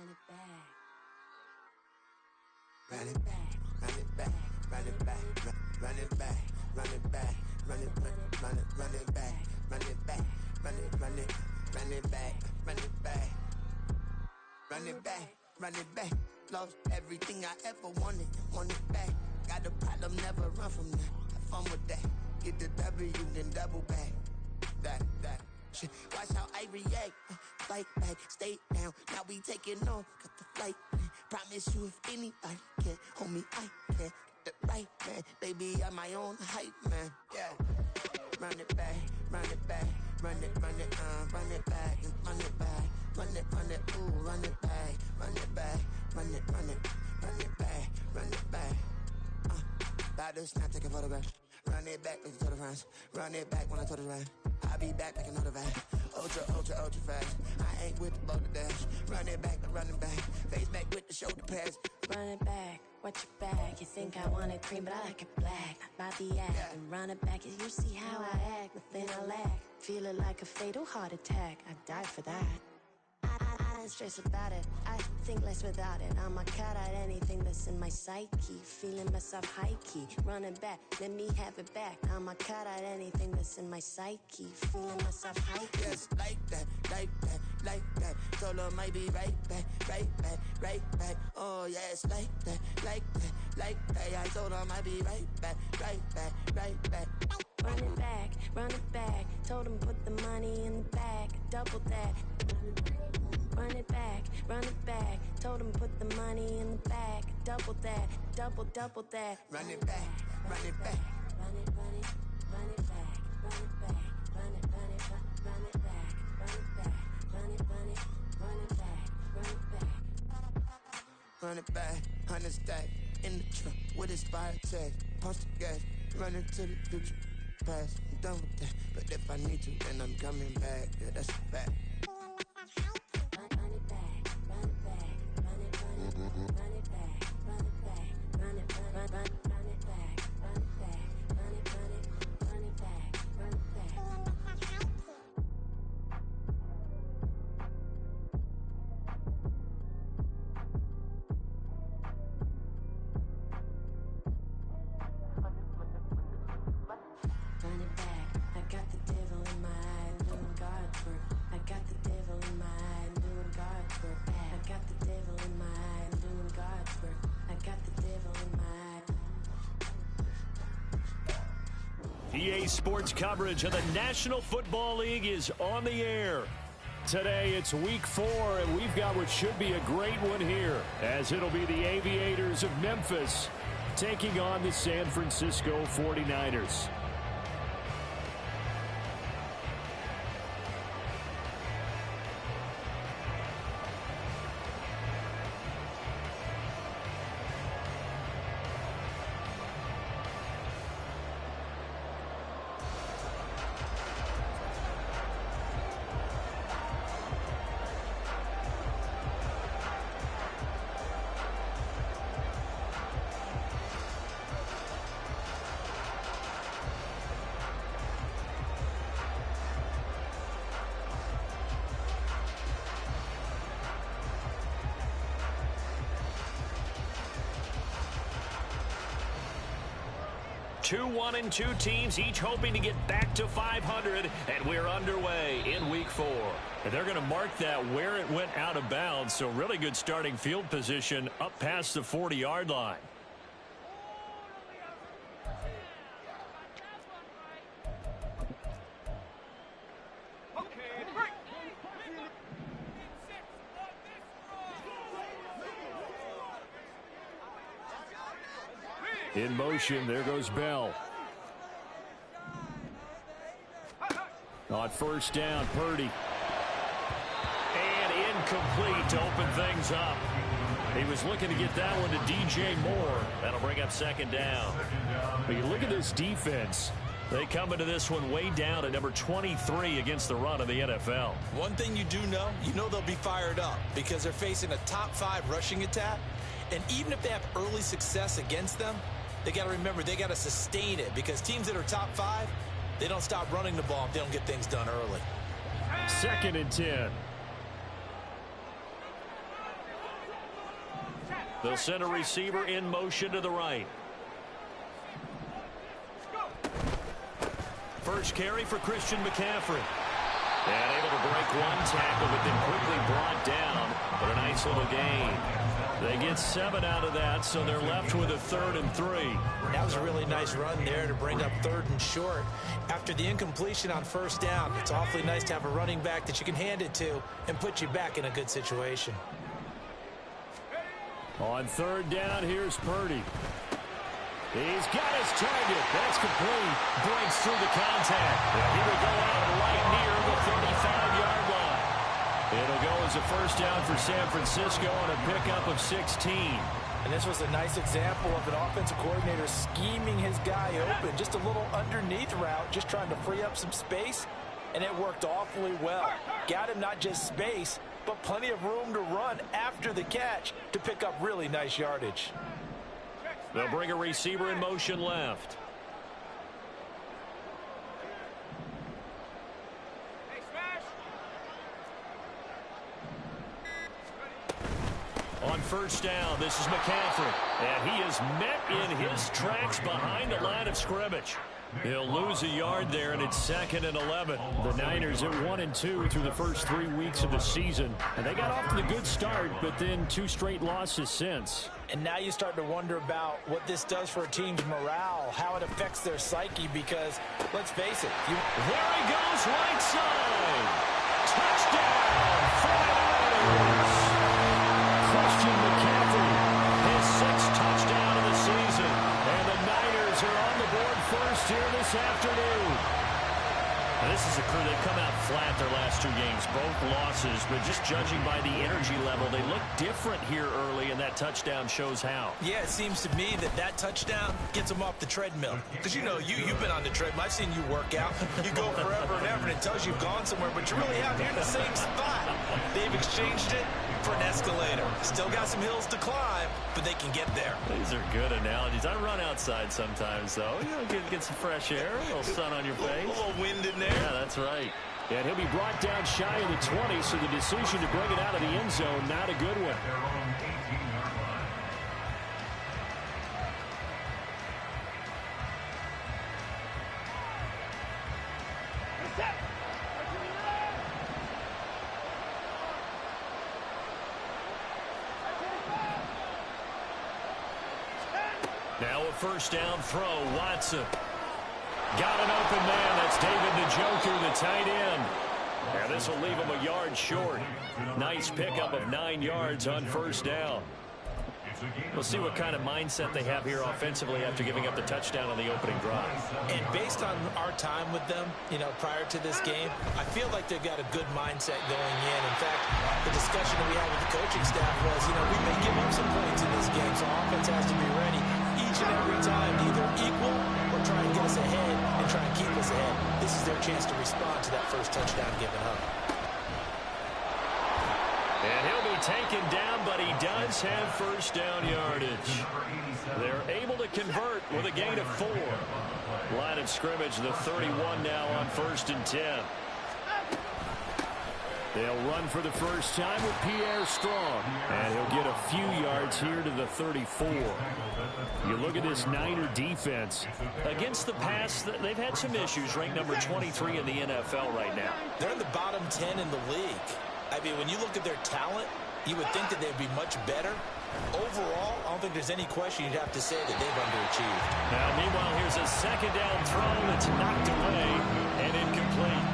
run it back. Run it back, run it back, run it back, run it back, run it back, run it back, run it back, run it back, run it back, run it back, run it back, run it back. Lost everything I ever wanted it back. Got a problem, never run from that. Have fun with that. Get the W, then double back. That shit. Watch how I react. Fight back, stay down. Now we taking off. Got the flight plan. Promise you if anybody can, homie, I can. Get the right man. Baby, I'm my own hype man. Yeah. Run it back, run it back, run it back, and run it back, run it, ooh, run it back, run it back, run it back, run it back. About to snap, take a photograph. Run it back, like the total France. Run it back when I told it right. I'll be back like another van. Ultra fast. I ain't with the boulder dash. Run it back, run it back. Face back with the shoulder pads. Run it back, watch your back. You think I want it cream, but I like it black. Not by the act. Yeah. And run it back, you see how I act. Nothing I lack. Feel it like a fatal heart attack. I'd die for that. I don't stress about it. I think less without it. I'm a cut at anything that's in my psyche. Feeling myself high key. Running back, let me have it back. I'm a cut at anything that's in my psyche. Feeling myself high key. Yes, like that, like that, like that. Told her might be right back, right back, right back. Oh yes, like that, like that, like that. I told her might be right back, right back, right back. Run it back, run it back. Told him put the money in the bag. Double that. Run it back, run it back. Told him put the money in the bag. Double that, double that. Run it back, run it back. Run it, run it, run it back, run it back, run it, run it, run it back, run it back, run it, run it, run it back, run it back. Run it back, 100 stack in the truck with expired tag. Punch the gas, run into the future. Past, I'm done with that. But if I need to, then I'm coming back. Yeah, that's a fact. Run it back, run it back, run it, run it, run it back, run it back, run it, run it back, run it back, run it, run it, run it back, run it back. 'EA Sports coverage of the National Football League is on the air. Today it's week 4, and we've got what should be a great one here, as it'll be the Aviators of Memphis taking on the San Francisco 49ers. Two 1-2 teams, each hoping to get back to 500, and we're underway in week 4. And they're going to mark that where it went out of bounds, so really good starting field position up past the 40-yard line. In motion, there goes Bell. On first down, Purdy. And incomplete to open things up. He was looking to get that one to DJ Moore. That'll bring up second down. But you look at this defense. They come into this one way down at number 23 against the run of the NFL. One thing you do know, they'll be fired up because they're facing a top 5 rushing attack. And even if they have early success against them, they got to remember they got to sustain it because teams that are top 5, they don't stop running the ball if they don't get things done early. Second and 10. They'll send a receiver in motion to the right. First carry for Christian McCaffrey. And able to break one tackle, but then quickly brought down. But a nice little gain. They get 7 out of that, so they're left with a 3rd and 3. That was a really nice run there to bring up 3rd and short. After the incompletion on first down, it's awfully nice to have a running back that you can hand it to and put you back in a good situation. On 3rd down, here's Purdy. He's got his target. That's complete. Breaks through the contact. He will go out right near the 35-yard line. It'll go as a first down for San Francisco on a pickup of 16. And this was a nice example of an offensive coordinator scheming his guy open. Just a little underneath route, just trying to free up some space, and it worked awfully well. Got him not just space, but plenty of room to run after the catch to pick up really nice yardage. They'll bring a receiver in motion left. On first down, this is McCaffrey. And he is met in his tracks behind the line of scrimmage. He'll lose a yard there, and it's 2nd and 11. The Niners at 1-2 through the first 3 weeks of the season. And they got off to a good start, but then 2 straight losses since. And now you start to wonder about what this does for a team's morale, how it affects their psyche, because, let's face it. There he goes, right side. Touchdown, 49ers. Christian McCaffrey, his 6th touchdown of the season. And the Niners are on the board first here this afternoon. Now, this is a crew that come out flat their last 2 games, both losses, but just judging by the energy level, they look different here early, and that touchdown shows how. Yeah, it seems to me that touchdown gets them off the treadmill. Because, you've been on the treadmill. I've seen you work out. You go forever and ever, and it tells you you've gone somewhere, but you're really out here in the same spot. They've exchanged it for an escalator. Still got some hills to climb, but they can get there. These are good analogies. I run outside sometimes, though. Get some fresh air, a little sun on your face. A little wind in there. Yeah, that's right. And he'll be brought down shy of the 20, so the decision to bring it out of the end zone, not a good one. Now a first down throw, Watson. Got an open man. That's David Njoku, the tight end. And this will leave him a yard short. Nice pickup of 9 yards on first down. We'll see what kind of mindset they have here offensively after giving up the touchdown on the opening drive. And based on our time with them, prior to this game, I feel like they've got a good mindset going in. In fact, the discussion that we had with the coaching staff was, we may give up some points in this game, so offense has to be ready each and every time to either equal or try and get us ahead and try and keep us ahead. This is their chance to respond to that first touchdown given up. And he'll be taken down, but he does have first down yardage. They're able to convert with a gain of 4. Line of scrimmage, the 31 now on 1st and 10. They'll run for the first time with Pierre Strong. And he'll get a few yards here to the 34. You look at this Niner defense. Against the pass, they've had some issues. Ranked number 23 in the NFL right now. They're in the bottom 10 in the league. I mean, when you look at their talent, you would think that they'd be much better. Overall, I don't think there's any question you'd have to say that they've underachieved. Now, meanwhile, here's a second down throw that's knocked away and incomplete.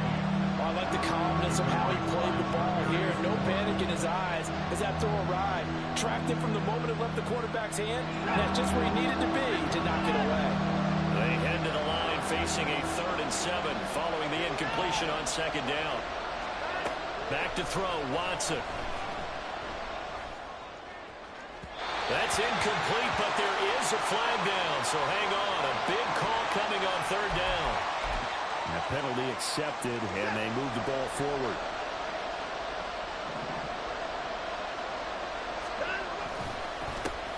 I like the calmness of how he played the ball here. No panic in his eyes as that throw arrived. Tracked it from the moment it left the quarterback's hand, and that's just where he needed to be to knock it away. They head to the line facing a 3rd and 7 following the incompletion on second down. Back to throw, Watson. That's incomplete, but there is a flag down, so hang on. A big call coming on 3rd down. A penalty accepted, and they move the ball forward.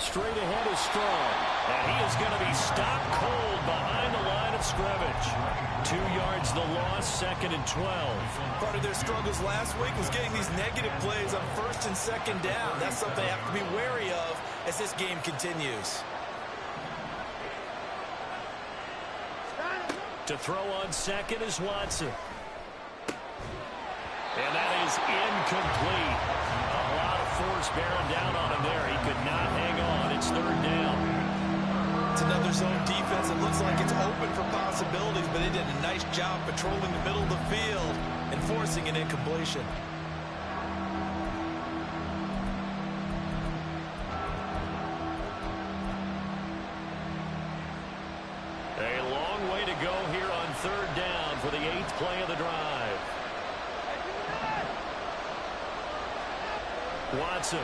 Straight ahead is Strong, and he is going to be stopped cold behind the line of scrimmage. 2 yards the loss, 2nd and 12. Part of their struggles last week was getting these negative plays on 1st and 2nd down. That's something they have to be wary of as this game continues. To throw on second is Watson. And that is incomplete. A lot of force bearing down on him there. He could not hang on. It's third down. It's another zone defense. It looks like it's open for possibilities, but they did a nice job patrolling the middle of the field and forcing an incompletion. A long way to go here on third down for the 8th play of the drive. Watson.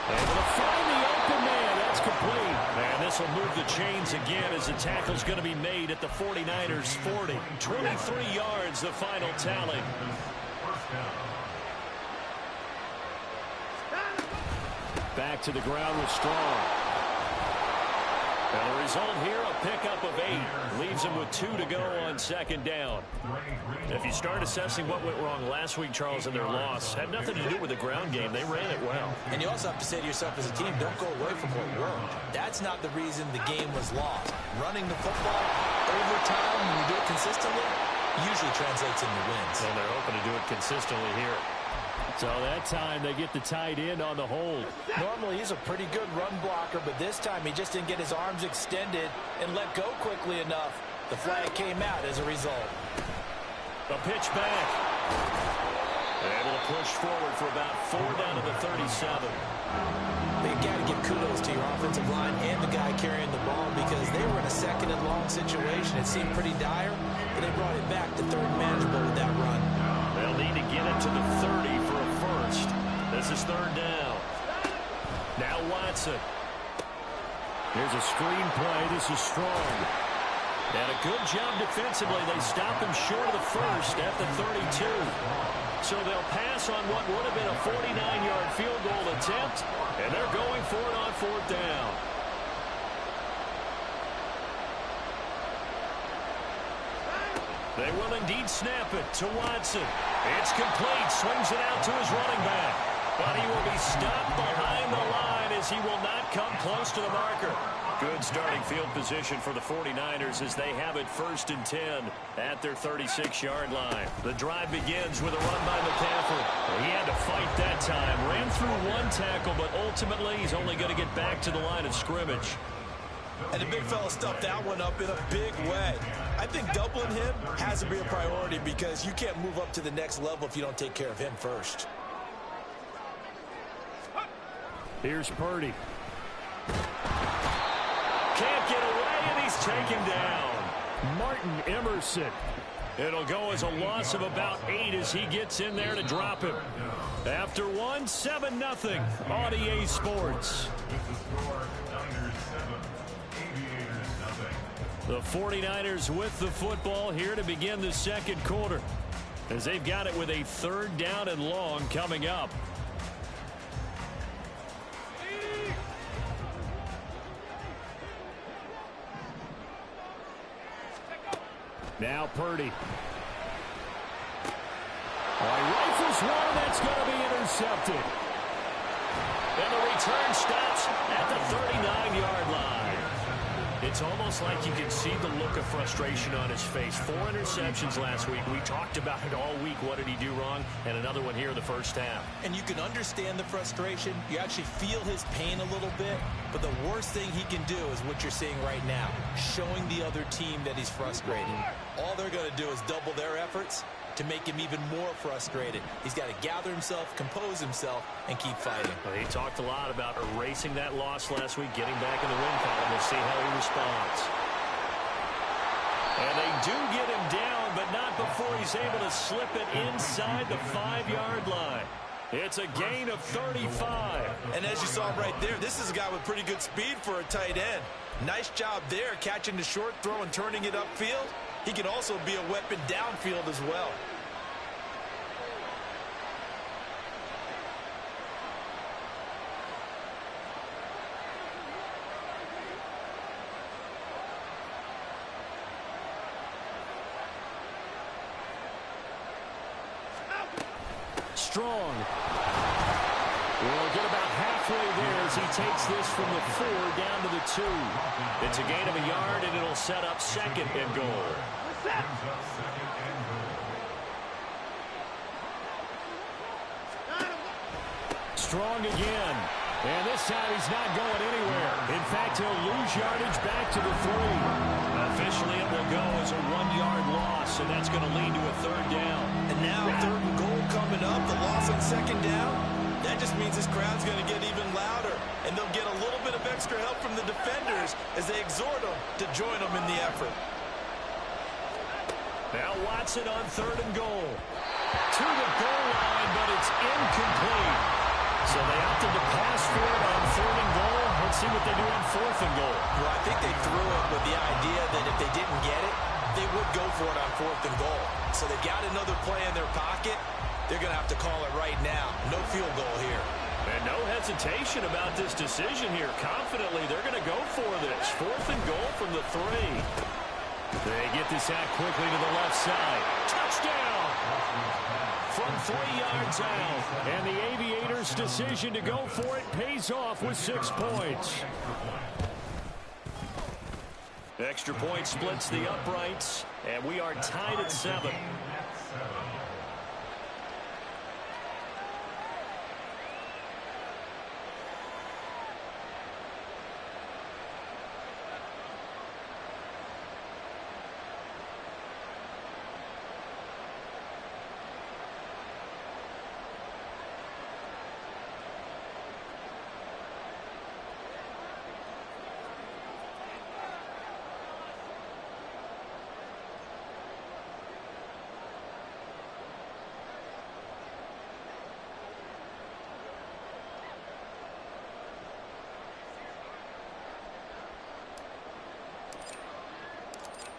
Able to find the open man. That's complete. And this will move the chains again as the tackle's going to be made at the 49ers 40. 23 yards, the final tally. Back to the ground with Strong. And the result here, a pickup of 8. Leaves him with 2 to go on second down. If you start assessing what went wrong last week, Charles, in their loss, had nothing to do with the ground game. They ran it well. And you also have to say to yourself as a team, don't go away from what worked. That's not the reason the game was lost. Running the football over time, when you do it consistently, usually translates into wins. And they're hoping to do it consistently here. So that time they get the tight end on the hold. Normally he's a pretty good run blocker, but this time he just didn't get his arms extended and let go quickly enough. The flag came out as a result. The pitch back. Able to push forward for about 4 down to the 37. You got to give kudos to your offensive line and the guy carrying the ball because they were in a second and long situation. It seemed pretty dire, but they brought it back to third and manageable with that run. They'll need to get it to the 30 for a first. This is third down. Now Watson. Here's a screen play. This is Strong. And a good job defensively. They stop him short of the first at the 32. So they'll pass on what would have been a 49-yard field goal attempt, and they're going for it on fourth down. They will indeed snap it to Watson. It's complete. Swings it out to his running back. But he will be stopped behind the line as he will not come close to the marker. Good starting field position for the 49ers as they have it first and 10 at their 36-yard line. The drive begins with a run by McCaffrey. He had to fight that time. Ran through one tackle, but ultimately he's only going to get back to the line of scrimmage. And the big fella stuffed that one up in a big way. I think doubling him has to be a priority because you can't move up to the next level if you don't take care of him first. Here's Purdy. Can't get away, and he's taken down. Martin Emerson. It'll go as a loss of about 8 as he gets in there to drop him. After 7-0 on EA Sports. The 49ers with the football here to begin the second quarter as they've got it with a third down and long coming up. Now Purdy. Rifles one, that's going to be intercepted. And the return stops at the 39-yard line. It's almost like you can see the look of frustration on his face. 4 interceptions last week. We talked about it all week. What did he do wrong? And another one here in the first half. And you can understand the frustration. You actually feel his pain a little bit. But the worst thing he can do is what you're seeing right now, showing the other team that he's frustrated. All they're going to do is double their efforts to make him even more frustrated. He's got to gather himself, compose himself, and keep fighting. Well, he talked a lot about erasing that loss last week, getting back in the win column. We'll see how he responds. And they do get him down, but not before he's able to slip it inside the 5-yard line. It's a gain of 35. And as you saw right there, this is a guy with pretty good speed for a tight end. Nice job there, catching the short throw and turning it upfield. He can also be a weapon downfield as well. Strong. We'll get about halfway there as he takes this from the 4 down to the 2. It's a gain of a yard, and it'll set up 2nd and goal. Strong again. And this time he's not going anywhere. In fact, he'll lose yardage back to the 3. Officially, it will go as a 1-yard loss, and that's going to lead to a 3rd down. And now 3rd and goal coming up, the loss on 2nd down. That just means this crowd's going to get even louder, and they'll get a little bit of extra help from the defenders as they exhort them to join them in the effort. Now Watson on 3rd and goal. To the goal line, but it's incomplete. So they opted to pass for it on 3rd and goal. Let's see what they do on 4th and goal. Well, I think they threw it with the idea that if they didn't get it, they would go for it on 4th and goal. So they've got another play in their pocket. They're going to have to call it right now. No field goal here. And no hesitation about this decision here. Confidently, they're going to go for this. 4th and goal from the 3. They get this out quickly to the left side. Touchdown! From 3 yards out. And the Aviators' decision to go for it pays off with 6 points. Extra point splits the uprights, and we are tied at 7.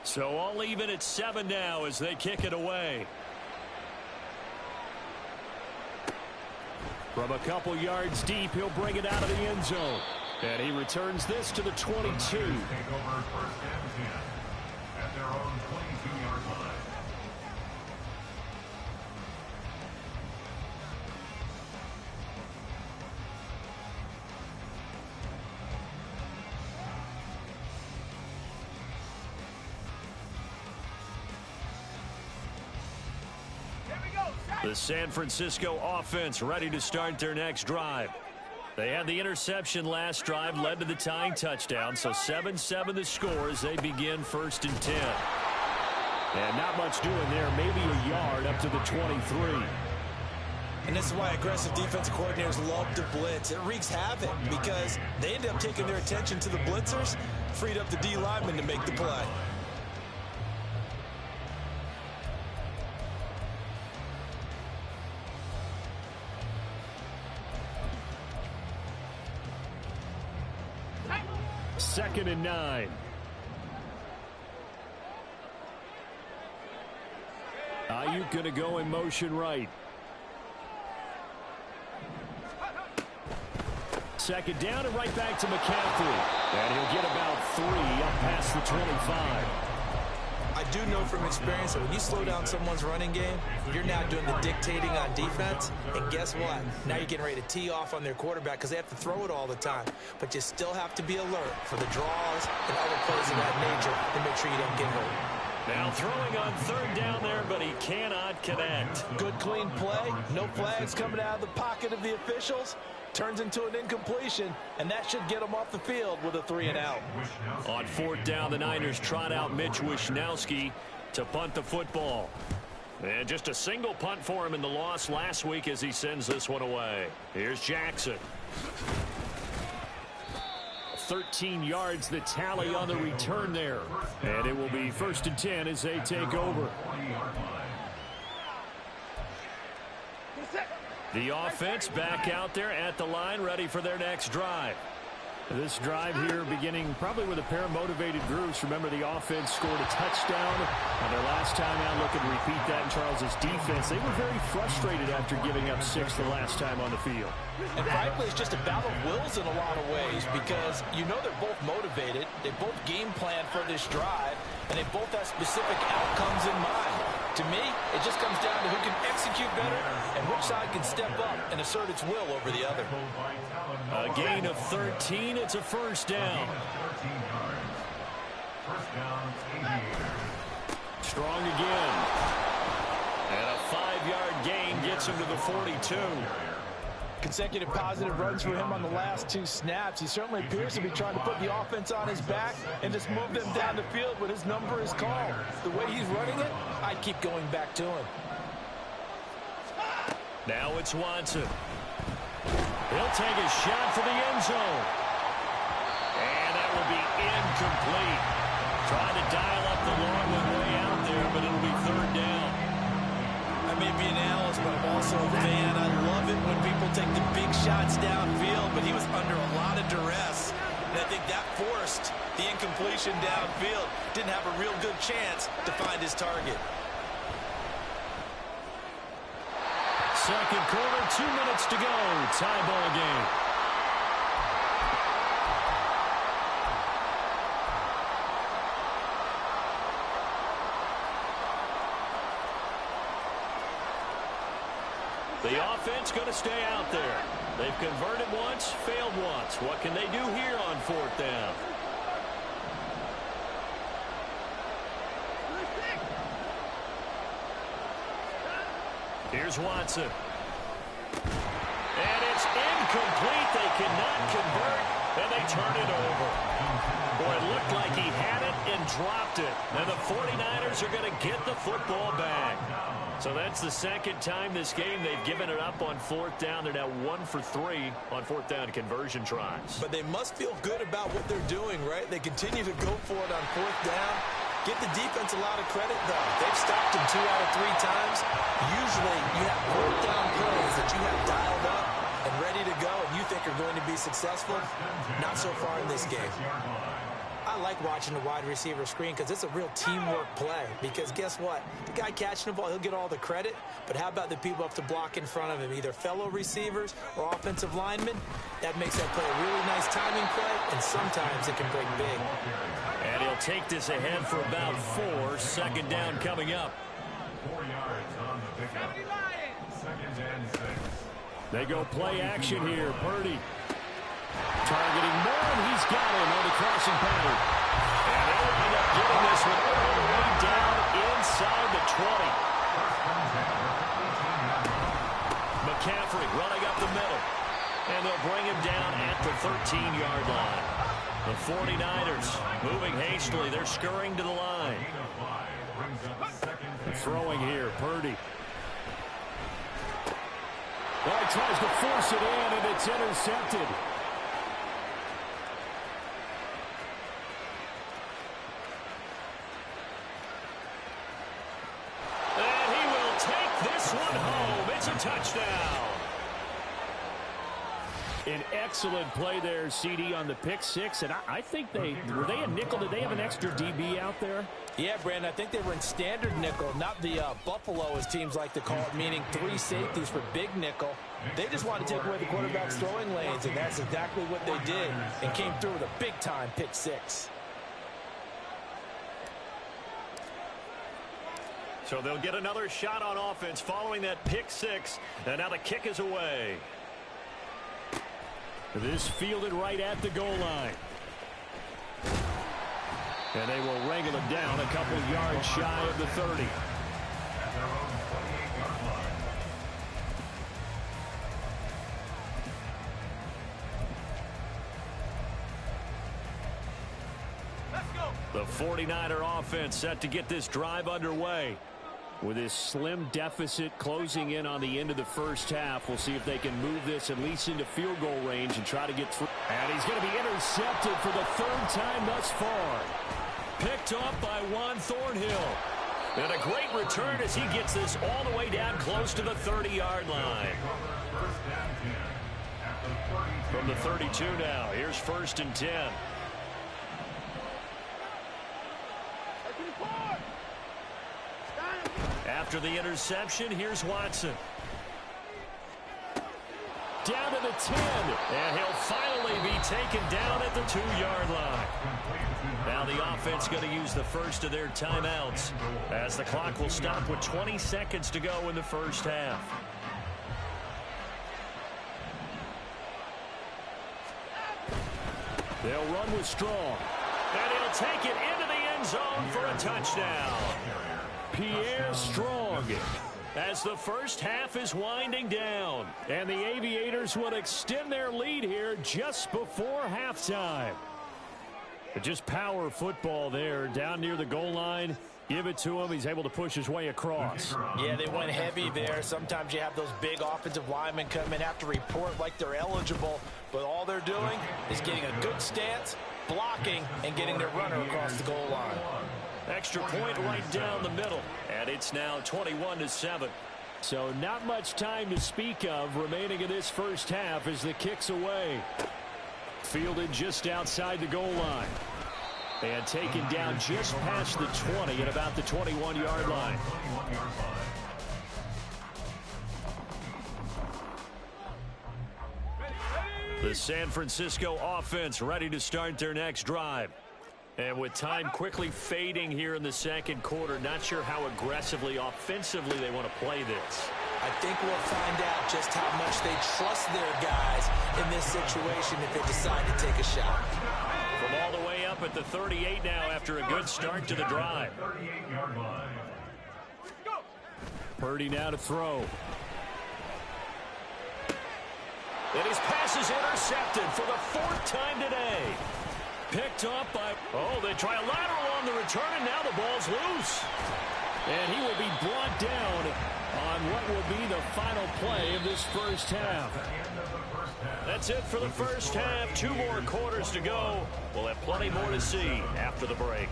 So all even at 7 now as they kick it away. From a couple yards deep, he'll bring it out of the end zone. And he returns this to the 22. Take over 1st and 10 at their own 22-yard line. The San Francisco offense ready to start their next drive. They had the interception last drive, led to the tying touchdown, so 7-7 the score as they begin 1st and 10. And not much doing there, maybe a yard up to the 23. And this is why aggressive defensive coordinators love to blitz. It wreaks havoc because they end up taking their attention to the blitzers, freed up the D lineman to make the play. Second and 9. Ayuk going to go in motion right. Second down and right back to McCaffrey. And he'll get about 3 up past the 25. I do know from experience that when you slow down someone's running game, you're now doing the dictating on defense. And guess what? Now you're getting ready to tee off on their quarterback because they have to throw it all the time. But you still have to be alert for the draws and other plays of that nature to make sure you don't get hurt. Now throwing on 3rd down there, but he cannot connect. Good, clean play. No flags coming out of the pocket of the officials. Turns into an incompletion, and that should get him off the field with a 3 and out. On 4th down, the Niners trot out Mitch Wishnowsky to punt the football. And just a single punt for him in the loss last week as he sends this one away. Here's Jackson. 13 yards the tally on the return there. And it will be 1st and 10 as they take over. The offense back out there at the line, ready for their next drive. This drive here beginning probably with a pair of motivated groups. Remember, the offense scored a touchdown on their last time out. Looking to repeat that in Charles's defense. They were very frustrated after giving up 6 the last time on the field. And frankly, it's just a battle of wills in a lot of ways because you know they're both motivated. They both game plan for this drive, and they both have specific outcomes in mind. To me, it just comes down to who can execute better and which side can step up and assert its will over the other. A gain of 13. It's a first down. First down, 88. Strong again. And a 5-yard gain gets him to the 42. Consecutive positive runs for him on the last 2 snaps. He certainly appears to be trying to put the offense on his back and just move them down the field when his number is called. The way he's running it, I'd keep going back to him. Now it's Watson. He'll take a shot for the end zone. And that will be incomplete. Trying to dial up the long one way out there, but it'll be third down. I may be an analyst, but I'm also a fan. I love it when people take the big shots downfield, but he was under a lot of duress. And I think that forced the incompletion downfield. Didn't have a real good chance to find his target. Second quarter, 2 minutes to go. Tie ball game. The offense going to stay out there. They've converted once, failed once. What can they do here on fourth down? Here's Watson. And it's incomplete. They cannot convert, and they turn it over. Boy, it looked like he had it and dropped it. And the 49ers are going to get the football back. So that's the second time this game they've given it up on fourth down. They're now 1 for 3 on fourth down conversion tries. But they must feel good about what they're doing, right? They continue to go for it on fourth down. Give the defense a lot of credit, though. They've stopped him 2 out of 3 times. Usually, you have fourth down plays that you have dialed up and ready to go, and you think are going to be successful. Not so far in this game. I like watching the wide receiver screen because it's a real teamwork play. Because guess what? The guy catching the ball, he'll get all the credit. But how about the people up to block in front of him, either fellow receivers or offensive linemen? That makes that play a really nice timing play, and sometimes it can break big. And he'll take this ahead for about 4. Second down coming up. 4 yards on the pickup. Second and 6. They go play action here. Purdy targeting Moore, and he's got him on the crossing pattern. And they'll end up getting this one all the way down inside the 20. McCaffrey running up the middle. And they'll bring him down at the 13-yard line. The 49ers moving hastily. They're scurrying to the line. Throwing here, Purdy. Well, he tries to force it in, and it's intercepted. And he will take this one home. It's a touchdown. An excellent play there, CD, on the pick six. And I think were they a nickel? Did they have an extra DB out there? Yeah, Brandon, I think they were in standard nickel, not the Buffalo, as teams like to call it, meaning 3 safeties for big nickel. They just wanted to take away the quarterback's throwing lanes, and that's exactly what they did, and came through with a big-time pick six. So they'll get another shot on offense following that pick six. And now the kick is away. This fielded right at the goal line. And they will wrangle it down a couple yards shy of the 30. The 49er offense set to get this drive underway. With this slim deficit closing in on the end of the first half, we'll see if they can move this at least into field goal range and try to get through. And he's going to be intercepted for the 3rd time thus far. Picked up by Juan Thornhill. And a great return as he gets this all the way down close to the 30-yard line. From the 32 now, here's 1st and 10. After the interception, here's Watson. Down to the 10, and he'll finally be taken down at the 2-yard line. Now the offense going to use the first of their timeouts as the clock will stop with 20 seconds to go in the first half. They'll run with Strong. And he'll take it into the end zone for a touchdown. Pierre Strong, as the first half is winding down. And the Aviators will extend their lead here just before halftime. But just power football there down near the goal line. Give it to him. He's able to push his way across. Yeah, they went heavy there. Sometimes you have those big offensive linemen come in, have to report like they're eligible. But all they're doing is getting a good stance, blocking, and getting their runner across the goal line. Extra point right down the middle. And it's now 21-7. So not much time to speak of remaining in this first half as the kick's away. Fielded just outside the goal line. And taken down just past the 20 at about the 21-yard line. The San Francisco offense ready to start their next drive. And with time quickly fading here in the second quarter, not sure how aggressively, offensively they want to play this. I think we'll find out just how much they trust their guys in this situation if they decide to take a shot. From all the way up at the 38 now after a good start to the drive. Purdy now to throw. And his pass is intercepted for the fourth time today. Picked up by, they try a lateral on the return, and now the ball's loose. And he will be brought down on what will be the final play of this first half. That's it for the first half. 2 more quarters to go. We'll have plenty more to see after the break.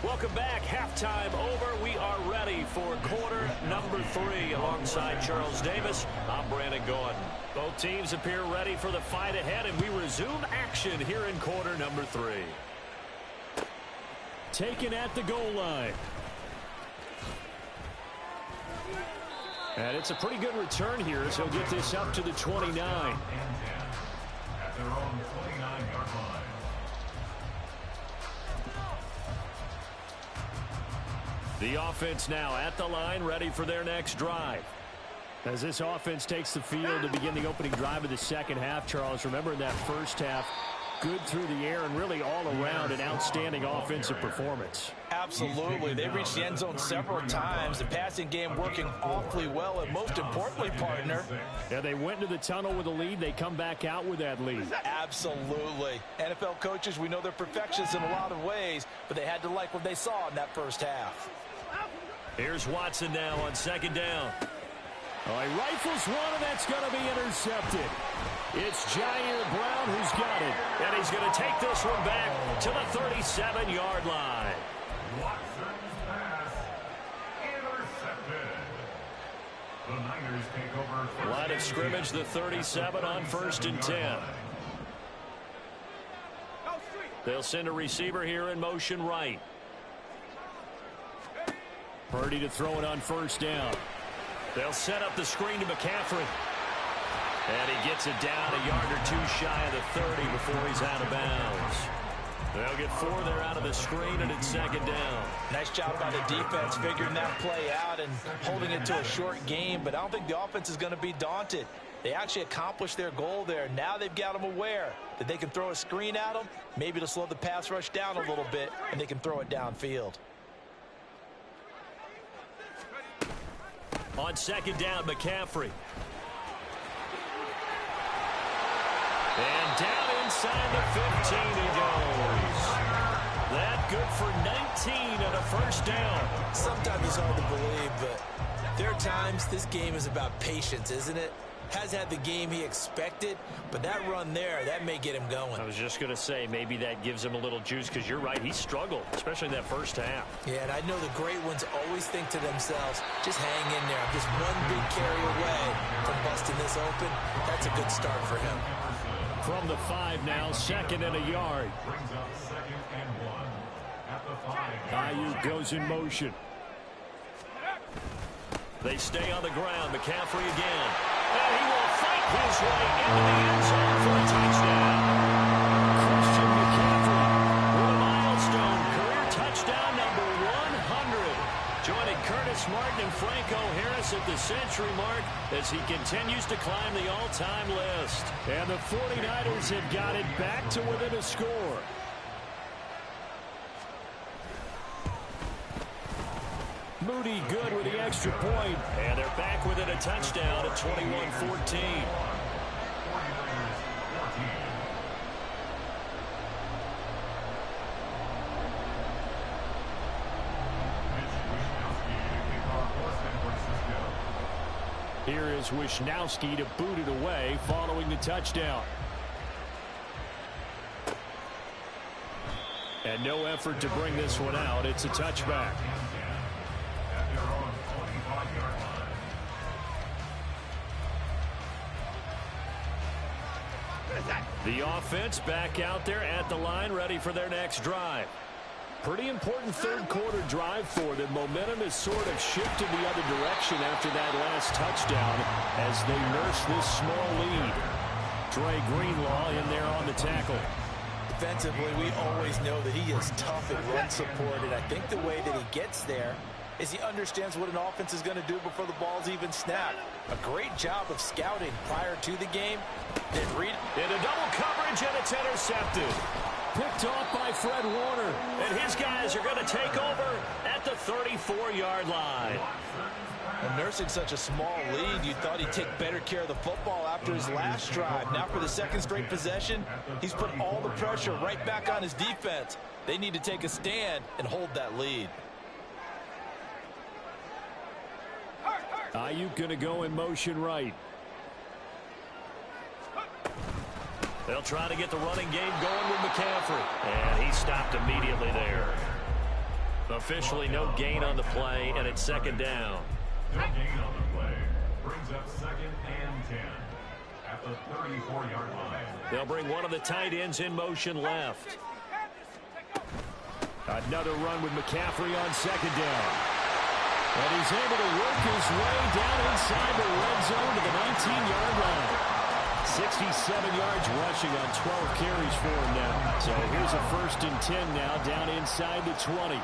Welcome back. Halftime over. We are ready for quarter number 3. Alongside Charles Davis, I'm Brandon Gordon. Both teams appear ready for the fight ahead, and we resume action here in quarter number 3. Taken at the goal line. And it's a pretty good return here, so he'll get this up to the 29. At their own 29-yard line. The offense now at the line, ready for their next drive. As this offense takes the field to begin the opening drive of the second half, Charles, remember in that first half, good through the air and really all around an outstanding offensive performance. Absolutely. They reached the end zone several times. The passing game working awfully well, and most importantly, partner. Yeah, they went into the tunnel with a lead. They come back out with that lead. Absolutely. NFL coaches, we know they're perfectionists in a lot of ways, but they had to like what they saw in that first half. Here's Watson now on second down. He rifles one, and that's going to be intercepted. It's Jair Brown who's got it, and he's going to take this one back to the 37-yard line. Watson's pass intercepted. The Niners take over. Line of scrimmage, the 37 on 1st and 10. They'll send a receiver here in motion right. Purdy to throw it on 1st down. They'll set up the screen to McCaffrey. And he gets it down a yard or 2 shy of the 30 before he's out of bounds. They'll get 4 there out of the screen, and it's second down. Nice job by the defense figuring that play out and holding it to a short game, but I don't think the offense is going to be daunted. They actually accomplished their goal there. Now they've got them aware that they can throw a screen at them, maybe to slow the pass rush down a little bit, and they can throw it downfield. On second down, McCaffrey. And down inside the 15 he goes. That good for 19 and a 1st down. Sometimes it's hard to believe, but there are times this game is about patience, isn't it? Has had the game he expected, but that run there, that may get him going. I was just going to say, maybe that gives him a little juice, because you're right, he struggled, especially in that first half. Yeah, and I know the great ones always think to themselves, just hang in there. I'm just one big carry away from busting this open. That's a good start for him. From the 5 now, 2nd and a yard. Brings up 2nd and 1 at the 5. Ayuk goes in motion. They stay on the ground. McCaffrey again. And he will fight his way into the end zone for a touchdown. Christian McCaffrey with a milestone career touchdown number 100. Joining Curtis Alex Martin and Franco Harris at the century mark as he continues to climb the all-time list. And the 49ers have got it back to within a score. Moody good with the extra point. And they're back within a touchdown at 21-14. Here is Wishnowski to boot it away following the touchdown. And no effort to bring this one out. It's a touchback. The offense back out there at the line, ready for their next drive. Pretty important third quarter drive for them. Momentum has sort of shifted the other direction after that last touchdown as they nurse this small lead. Dre Greenlaw in there on the tackle. Defensively, we always know that he is tough at run support, and I think the way that he gets there is he understands what an offense is going to do before the ball's even snapped. A great job of scouting prior to the game. Then read into double coverage, and it's intercepted. Picked off by Fred Warner, and his guys are going to take over at the 34-yard line. And nursing such a small lead, you thought he'd take better care of the football after his last drive. Now for the second straight possession, he's put all the pressure right back on his defense. They need to take a stand and hold that lead. Ayuk going to go in motion right. They'll try to get the running game going with McCaffrey. And he stopped immediately there. Officially no gain on the play, and it's second down. No gain on the play. Brings up 2nd and 10 at the 34-yard line. They'll bring one of the tight ends in motion left. Another run with McCaffrey on second down. And he's able to work his way down inside the red zone to the 19-yard line. 67 yards rushing on 12 carries for him now. So here's a 1st and 10 now down inside the 20.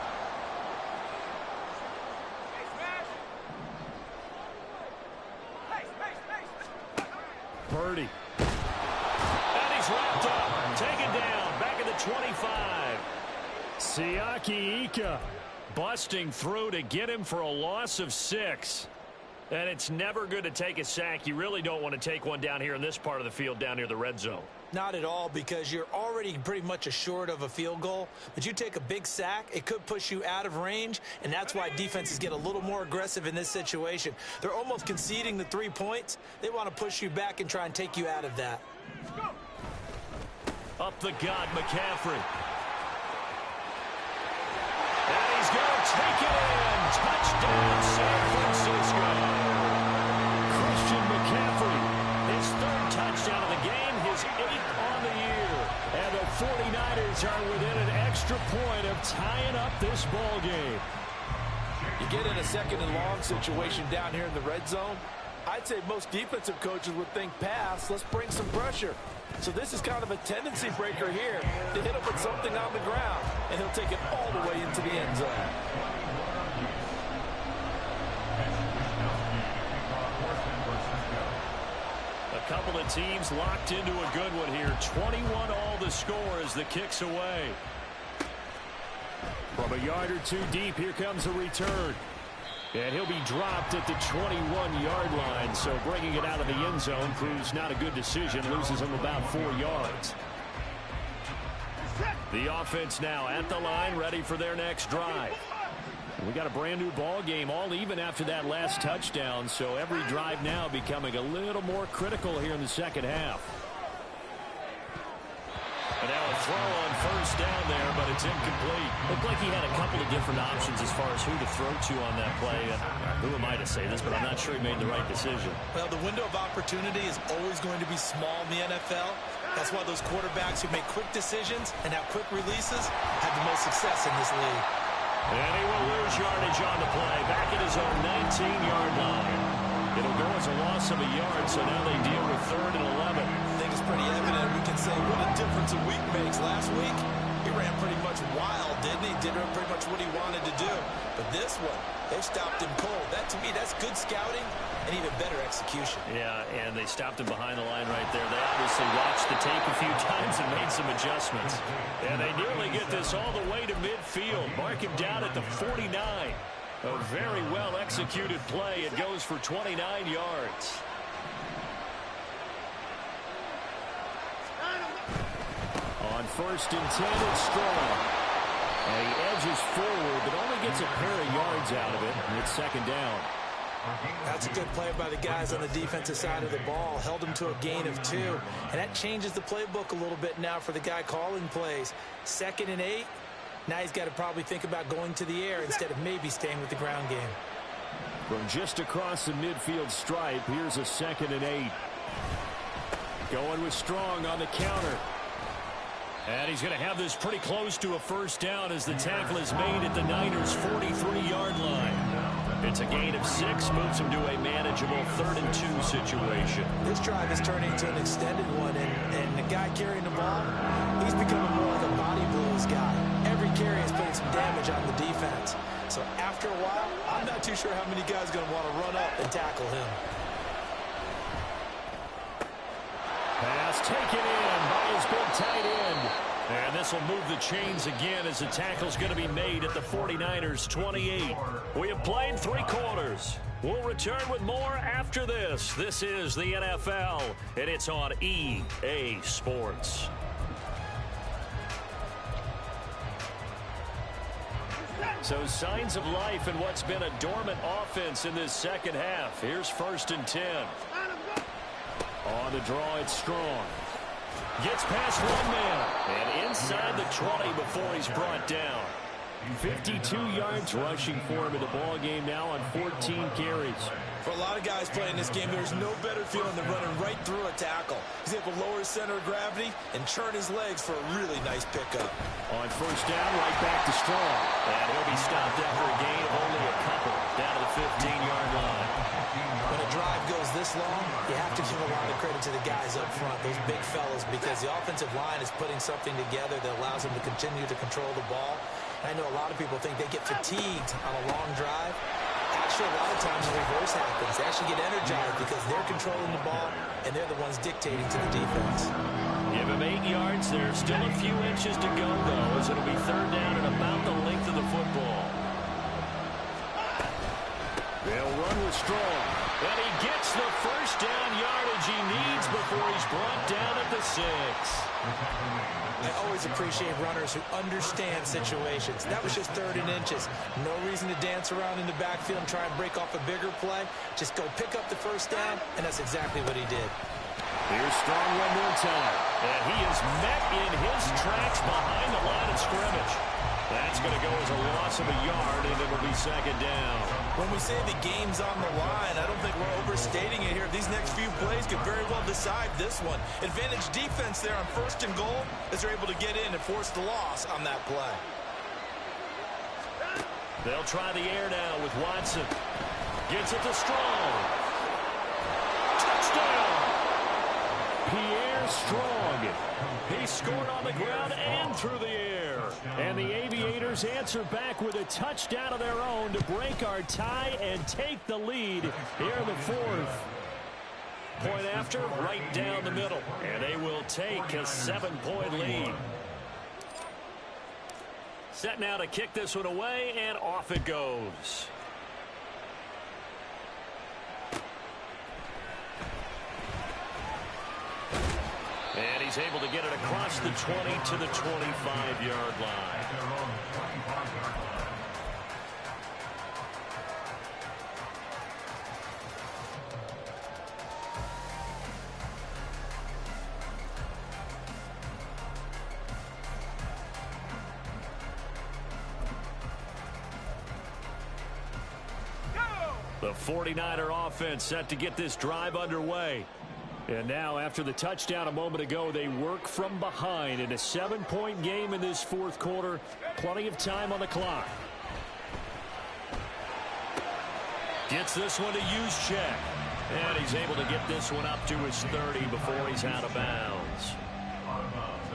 Purdy. And he's wrapped up. Taken down. Back at the 25. Siaki Ika busting through to get him for a loss of 6. And it's never good to take a sack. You really don't want to take one down here in this part of the field down near the red zone. Not at all, because you're already pretty much assured of a field goal. But you take a big sack, it could push you out of range, and that's why defenses get a little more aggressive in this situation. They're almost conceding the 3 points. They want to push you back and try and take you out of that. Up the gut, McCaffrey. And he's going to take it in. Touchdown, San Francisco. Christian McCaffrey, his 3rd touchdown of the game, his 8th on the year. And the 49ers are within an extra point of tying up this ball game. You get in a 2nd and long situation down here in the red zone, I'd say most defensive coaches would think pass, let's bring some pressure. So this is kind of a tendency breaker here to hit him with something on the ground, and he'll take it all the way into the end zone. A couple of teams locked into a good one here. 21 all the score as the kick's away. From a yard or two deep, here comes a return. And he'll be dropped at the 21-yard line, so bringing it out of the end zone proves not a good decision, loses him about 4 yards. The offense now at the line, ready for their next drive. We got a brand new ball game, all even after that last touchdown, so every drive now becoming a little more critical here in the second half. And now a throw on 1st down there, but it's incomplete. Looked like he had a couple of different options as far as who to throw to on that play. Who am I to say this, but I'm not sure he made the right decision. Well, the window of opportunity is always going to be small in the NFL. That's why those quarterbacks who make quick decisions and have quick releases have the most success in this league. And he will lose yardage on the play, back at his own 19-yard line. It'll go as a loss of a yard, so now they deal with 3rd and 11. I think it's pretty evident. We can say what a difference a week makes. Last week, he ran pretty much wild, didn't he? Did pretty much what he wanted to do. But this one, they stopped him cold. That, to me, that's good scouting and even better execution. Yeah, and they stopped him behind the line right there. They obviously watched the tape a few times and made some adjustments. And they nearly get this all the way to midfield. Mark him down at the 49. A very well-executed play. It goes for 29 yards. On 1st and 10, it's Strong. And he edges forward, but only gets a pair of yards out of it. And it's 2nd down. That's a good play by the guys on the defensive side of the ball. Held him to a gain of 2. And that changes the playbook a little bit now for the guy calling plays. 2nd and 8. Now he's got to probably think about going to the air instead of maybe staying with the ground game. From just across the midfield stripe, here's a 2nd and 8. Going with Strong on the counter. And he's going to have this pretty close to a 1st down as the tackle is made at the Niners' 43-yard line. It's a gain of 6, moves him to a manageable 3rd and 2 situation. This drive is turning into an extended one, and the guy carrying the ball, he's becoming more like a body blows guy. Every carry is putting some damage on the defense. So after a while, I'm not too sure how many guys are going to want to run up and tackle him. Pass taken in by his big tight end. And this will move the chains again as the tackle's going to be made at the 49ers' 28. We have played 3 quarters. We'll return with more after this. This is the NFL, and it's on EA Sports. So signs of life in what's been a dormant offense in this 2nd half. Here's 1st and 10. On the draw, it's Strong. Gets past one man. And inside the 20 before he's brought down. 52 yards rushing for him in the ball game now on 14 carries. For a lot of guys playing this game, there's no better feeling than running right through a tackle. He's able to lower his center of gravity and churn his legs for a really nice pickup. On 1st down, right back to Strong. And he'll be stopped after a gain of only a couple down to the 15-yard line. When a drive goes this long, you have to give a lot of credit to the guys up front, those big fellas, because the offensive line is putting something together that allows them to continue to control the ball. I know a lot of people think they get fatigued on a long drive. Actually, a lot of times the reverse happens. They actually get energized because they're controlling the ball, and they're the ones dictating to the defense. Give him 8 yards. There's still a few inches to go, though, as it'll be 3rd down and about the length of the football. They'll run with Strong. And he gets the 1st down yardage he needs before he's brought down at the 6. I always appreciate runners who understand situations. That was just 3rd and inches. No reason to dance around in the backfield and try and break off a bigger play. Just go pick up the 1st down, and that's exactly what he did. Here's Strong one more time. And he is met in his tracks behind the line of scrimmage. That's going to go as a loss of a yard, and it'll be 2nd down. When we say the game's on the line, I don't think we're overstating it here. These next few plays could very well decide this one. Advantage defense there on 1st and goal as they're able to get in and force the loss on that play. They'll try the air now with Watson. Gets it to Strong. Touchdown! Pierre Strong. He scored on the ground and through the air. And the Aviators answer back with a touchdown of their own to break our tie and take the lead here in the 4th. Point after, right down the middle. And they will take a 7-point lead. Set now to kick this one away, and off it goes. And he's able to get it across the 20 to the 25-yard line. The 49er offense set to get this drive underway. And now, after the touchdown a moment ago, they work from behind in a 7-point game in this 4th quarter. Plenty of time on the clock. Gets this one to Juszczyk. And he's able to get this one up to his 30 before he's out of bounds.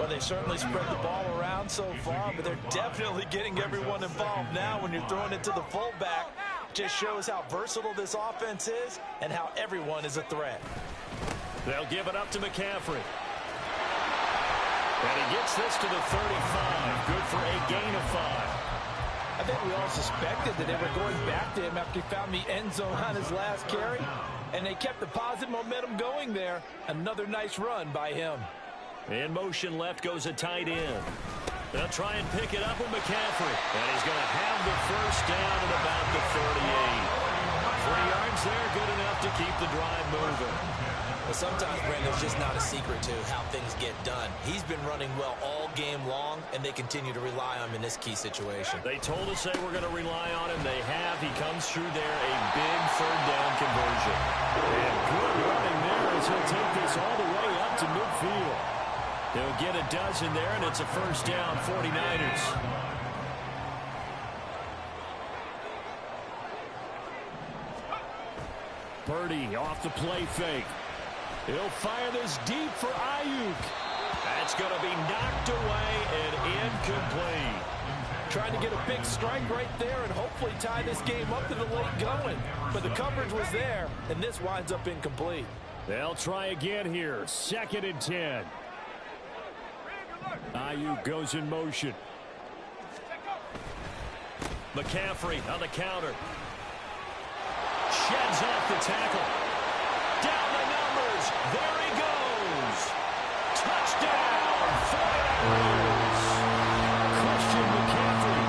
Well, they certainly spread the ball around so far, but they're definitely getting everyone involved now when you're throwing it to the fullback. Just shows how versatile this offense is and how everyone is a threat. They'll give it up to McCaffrey. And he gets this to the 35. Good for a gain of 5. I think we all suspected that they were going back to him after he found the end zone on his last carry, and they kept the positive momentum going there. Another nice run by him. In motion left goes a tight end. They'll try and pick it up with McCaffrey. And he's going to have the first down at about the 38. 3 yards there, good enough to keep the drive moving. But sometimes, Brandon, there's just not a secret to how things get done. He's been running well all game long, and they continue to rely on him in this key situation. They told us they were going to rely on him. They have. He comes through there, a big third down conversion. And good running there as he'll take this all the way up to midfield. He'll get a dozen there, and it's a first down, 49ers. Purdy off the play fake. He'll fire this deep for Ayuk. That's going to be knocked away and incomplete. Trying to get a big strike right there and hopefully tie this game up to the late going. But the coverage was there, and this winds up incomplete. They'll try again here. 2nd and 10. Ayuk goes in motion. McCaffrey on the counter. Sheds off the tackle. Down the numbers. There he goes. Touchdown. 49ers. Christian McCaffrey.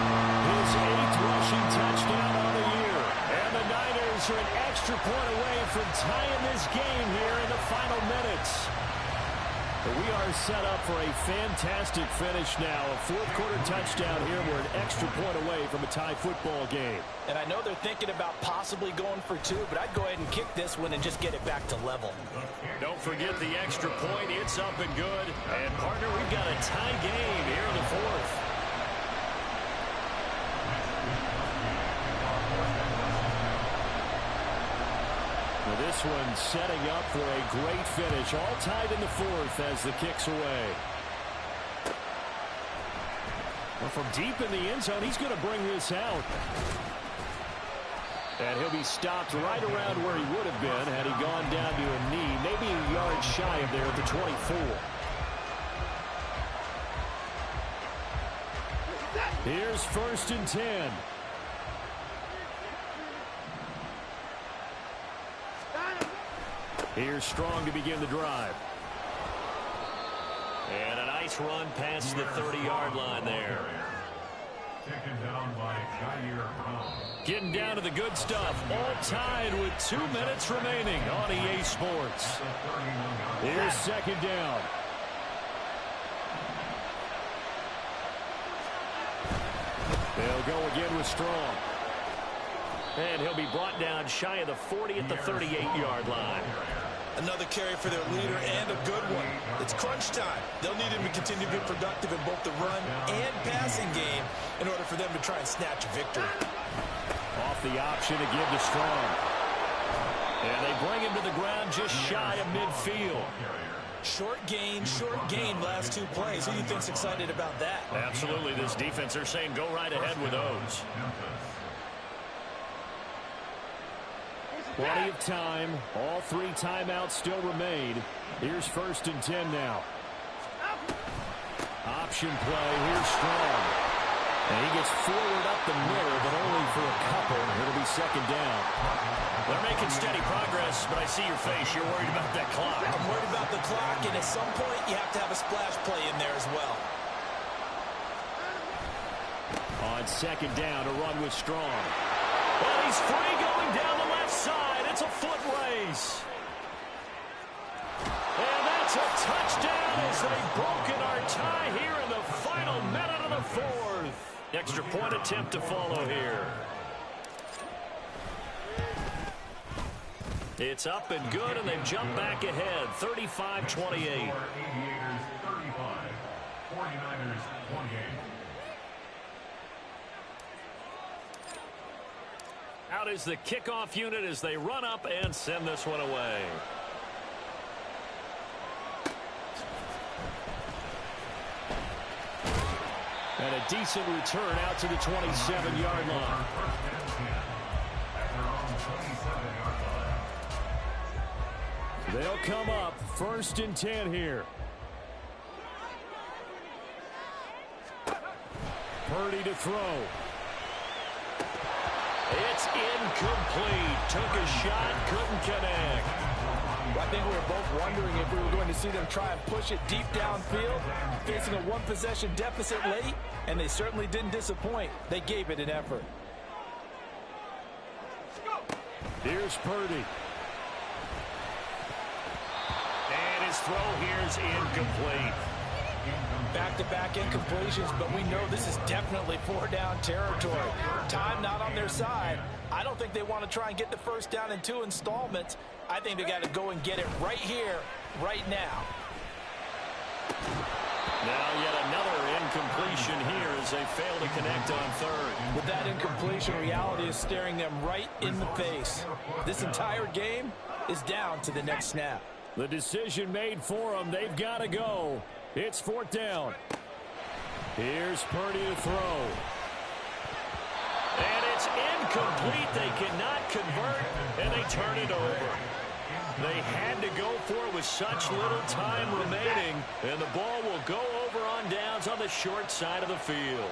His 8th rushing touchdown on the year. And the Niners are an extra point away from tying this game here in the final minutes. But we are set up for a fantastic finish now. A 4th-quarter touchdown here. We're an extra point away from a tie football game. And I know they're thinking about possibly going for 2, but I'd go ahead and kick this one and just get it back to level. Don't forget the extra point. It's up and good. And, partner, we've got a tie game here in the 4th. This one setting up for a great finish. All tied in the 4th as the kick's away. Well, from deep in the end zone, he's going to bring this out. And he'll be stopped right around where he would have been had he gone down to a knee. Maybe a yard shy of there at the 24. Here's 1st and 10. Here's Strong to begin the drive. And a nice run past the 30-yard line there. Taken down by Jair Brown. Getting down to the good stuff. All tied with 2 minutes remaining on EA Sports. Here's 2nd down. They'll go again with Strong. And he'll be brought down shy of the 40 at the 38-yard line. Another carry for their leader and a good one. It's crunch time. They'll need him to continue to be productive in both the run and passing game in order for them to try and snatch a victory. Off the option to give to Strong. And they bring him to the ground just shy of midfield. Short gain last 2 plays. Who do you think's excited about that? Absolutely. This defense, they're saying go right ahead with those. Plenty of time. All 3 timeouts still remain. Here's 1st and 10 now. Option play. Here's Strong. And he gets forward up the middle, but only for a couple. It'll be 2nd down. They're making steady progress, but I see your face. You're worried about that clock. I'm worried about the clock, and at some point, you have to have a splash play in there as well. On 2nd down, a run with Strong. And he's free going down the left side. It's a foot race. And that's a touchdown as they've broken our tie here in the final minute of the 4th. Extra point attempt to follow here. It's up and good, and they've jumped back ahead, 35-28. 35, 49ers, 28. Out is the kickoff unit as they run up and send this one away. And a decent return out to the 27-yard line. They'll come up 1st and 10 here. Purdy to throw. It's incomplete. Took a shot, couldn't connect. I think we were both wondering if we were going to see them try and push it deep downfield, facing a one-possession deficit late, and they certainly didn't disappoint. They gave it an effort. Here's Purdy. And his throw here's incomplete. Back-to-back incompletions, but we know this is definitely 4-down territory. Time not on their side. I don't think they want to try and get the first down in 2 installments. I think they got to go and get it right here, right now. Now yet another incompletion here as they fail to connect on 3rd. With that incompletion, reality is staring them right in the face. This entire game is down to the next snap. The decision made for them. They've got to go. It's 4th down. Here's Purdy to throw. And it's incomplete. They cannot convert, and they turn it over. They had to go for it with such little time remaining, and the ball will go over on downs on the short side of the field.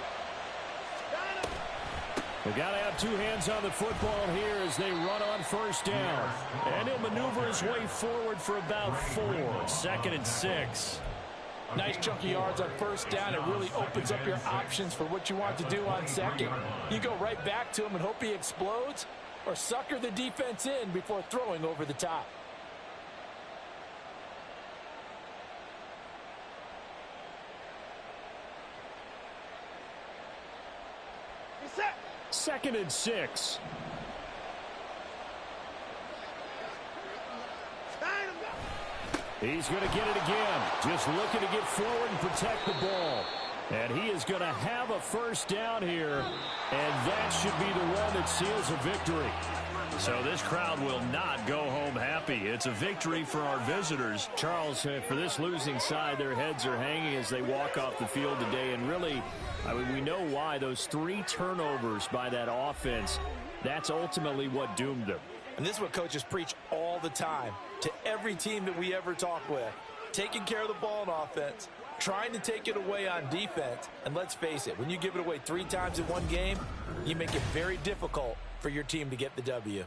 They've got to have 2 hands on the football here as they run on 1st down. And he'll maneuver his way forward for about 4. 2nd and 6. Nice chunky yards on 1st down. It really opens up your options for what you want to do on 2nd. You go right back to him and hope he explodes, or sucker the defense in before throwing over the top. Second and 6. He's going to get it again. Just looking to get forward and protect the ball. And he is going to have a 1st down here. And that should be the one that seals a victory. So this crowd will not go home happy. It's a victory for our visitors. Charles, for this losing side, their heads are hanging as they walk off the field today. And really, I mean, we know why. Those 3 turnovers by that offense, that's ultimately what doomed them. And this is what coaches preach all the time to every team that we ever talk with. Taking care of the ball on offense, trying to take it away on defense. And let's face it, when you give it away 3 times in one game, you make it very difficult for your team to get the W.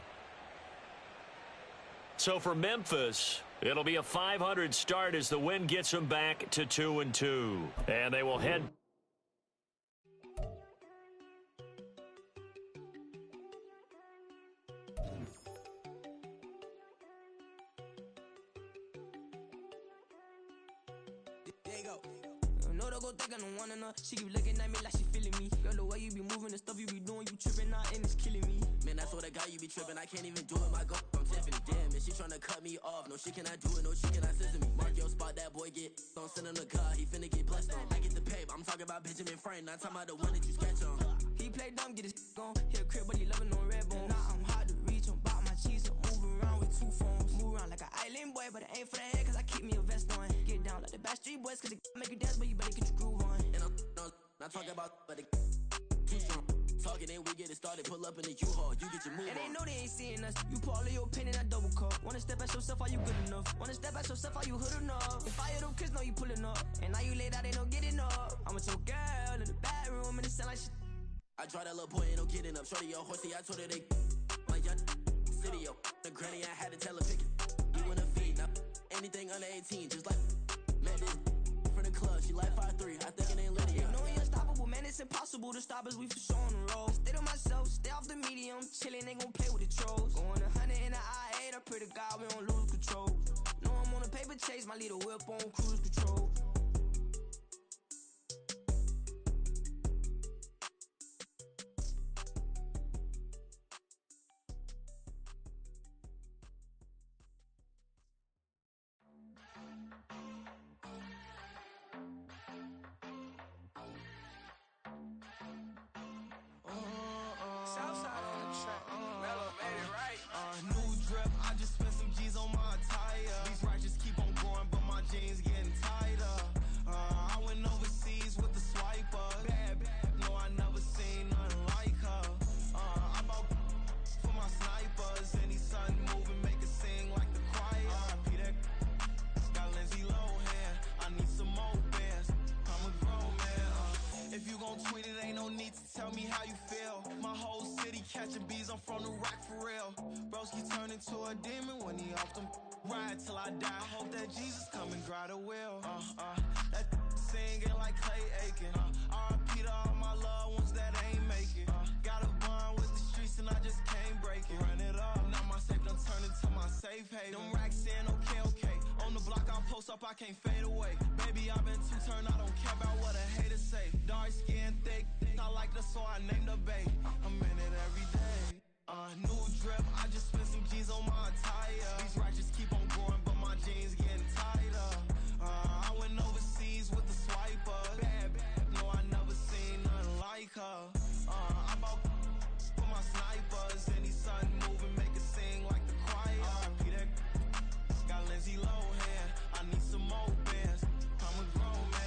So for Memphis, it'll be a 500 start as the win gets them back to 2-2. And they will head... She keep looking at me like she feeling me. Girl, the way you be moving, the stuff you be doing, you tripping out and it's killing me. Man, that's what I got, you be tripping. I can't even do it, my girl, I'm Tiffany. Damn, and she tryna cut me off. No, she cannot do it, no, she cannot scissor me. Mark your spot, that boy get. Don't send him the car, he finna get blessed on. I get the pay, I'm talking about Benjamin Franklin, not talking about the one that you sketch on. He play dumb, get his gone. Hit a crib, but he loving on red bone. Now I'm hard to reach, I'm bout my cheese, I'm moving around with 2 phones. Move around like an island boy, but it ain't for the head, cause I keep me a vest on. Get down like the Backstreet Boys, cause it make you dance, but you better get your groove on. And I'm not talking about, but it too strong. Talking, then we get it started. Pull up in the U-Haul, you get your move on. And they know they ain't seeing us. You pull all of your pen in that double cup. Wanna step at yourself, are you good enough? Wanna step at yourself, are you hood enough? If I hear them kids, know you pulling up. And now you laid out, they don't get enough. I'm with your girl in the bedroom, and it sound like shit. I draw that little boy, ain't no getting up. Shorty, your horsey, I told her they my young city, yo. The granny, I had to tell her pick it. You in a feed, now anything under 18, just like Madden. From the club, she like 5'3", I think it ain't Lydia. You know we unstoppable, man, it's impossible to stop us, we for sure on the road. Stay to myself, stay off the medium, chillin', ain't gon' play with the trolls. Going 100 in the I-8, I pray to God we don't lose control. Know I'm on a paper chase, my little whip on cruise control. need to tell me how you feel. My whole city catching bees, I'm from the rock for real. Broski turned into a demon when he off them. Ride till I die. I hope that Jesus come and grab the wheel. That singing like Clay Aiken. R.I.P. to all my loved ones that ain't make it. Got a bond with the streets and I just can't break it. Run it up, now my safe done turned into my safe haven. Them racks in, okay. On the block I post up, I can't fade away. Baby, I've been too turned, I don't care about what a hater say. Dark skin, thick, I like the so I named the bay. I'm in it every day. New drip, I just spent some G's on my attire. These righteous keep on growing, but my jeans getting tighter. I went overseas with the swiper. Bad, no, I never seen nothing like her. I bought for my snipers. Any sudden moving, make it sing like the choir. R.I.P. that got Lindsay Lohan. I need some more bands. I'm a grown man.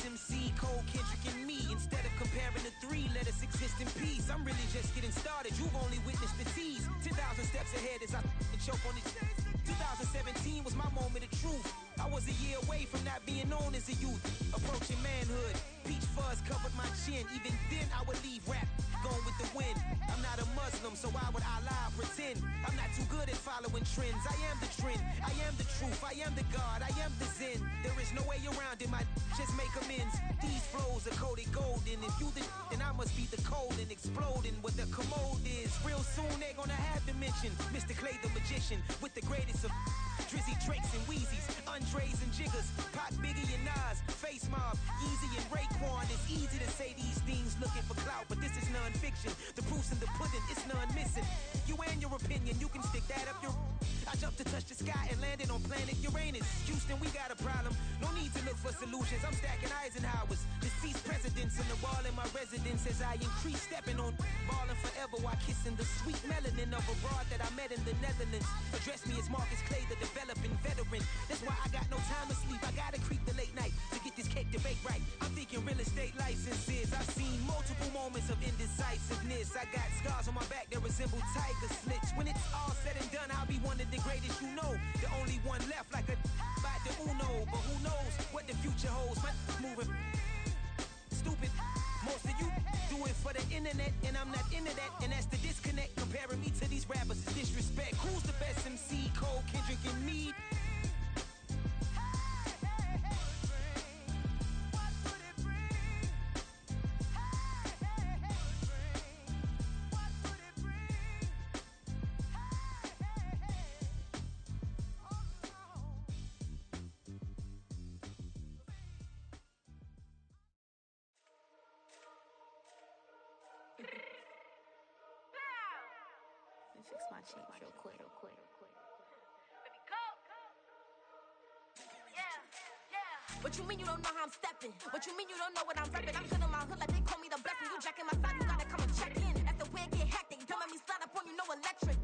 MC, Cole, Kendrick, and me. Instead of comparing the three, let us exist in peace. I'm really just getting started. You've only witnessed the tease. 10,000 steps ahead as I choke on it. 2017 was my moment of truth. I was a year away from not being known as a youth. Approaching manhood. Peach fuzz covered my chin. Even then, I would leave rap going with the wind. I'm not a Muslim, so why would I lie or pretend? I'm not too good at following trends. I am the trend. I am the truth. I am the God. I am the Zen. There is no way around it. My just make amends. These flows are coated golden. If you the then I must be the cold and exploding what the commode is. Real soon they gonna have to mention Mr. Clay the magician with the greatest of Drizzy, Drakes, and Wheezies, Andres and Jiggers, Pac, Biggie, and Nas, Face Mob, Easy and Raekwon. It's easy to say these things looking for clout, but this is non-fiction. The proof's in the pudding, it's none missing. You and your opinion, you can stick that up your... I jumped to touch the sky and landed on planet Uranus. Houston, we got a problem. No need to look for solutions. I'm stacking Eisenhowers. Deceased presidents in the wall in my residence as I increase stepping on balling forever while kissing the sweet melanin of a broad that I met in the Netherlands. Address me as Marcus Clay, the developing veteran. That's why I got no time to sleep. I gotta creep the late night to get this cake to bake right. I'm thinking real estate licenses. I've seen multiple moments of indecisiveness. I got scars on my back that resemble tiger slits. When it's all said and done, I'll be one of the greatest you know. The only one left like a by the Uno. But who knows what the future holds. My moving stupid. Most of you do it for the internet, and I'm not into that. And that's the disconnect. Comparing me to these rappers is disrespect. Who's the best MC? Cole, Kendrick, and me? Fix my change real quick. What you mean you don't know how I'm stepping? What you mean you don't know what I'm repping? I'm good in my hood like they call me the blessing. You jacking my side, you gotta come and check in. As the way get hectic, don't let me slide up on you, no electric.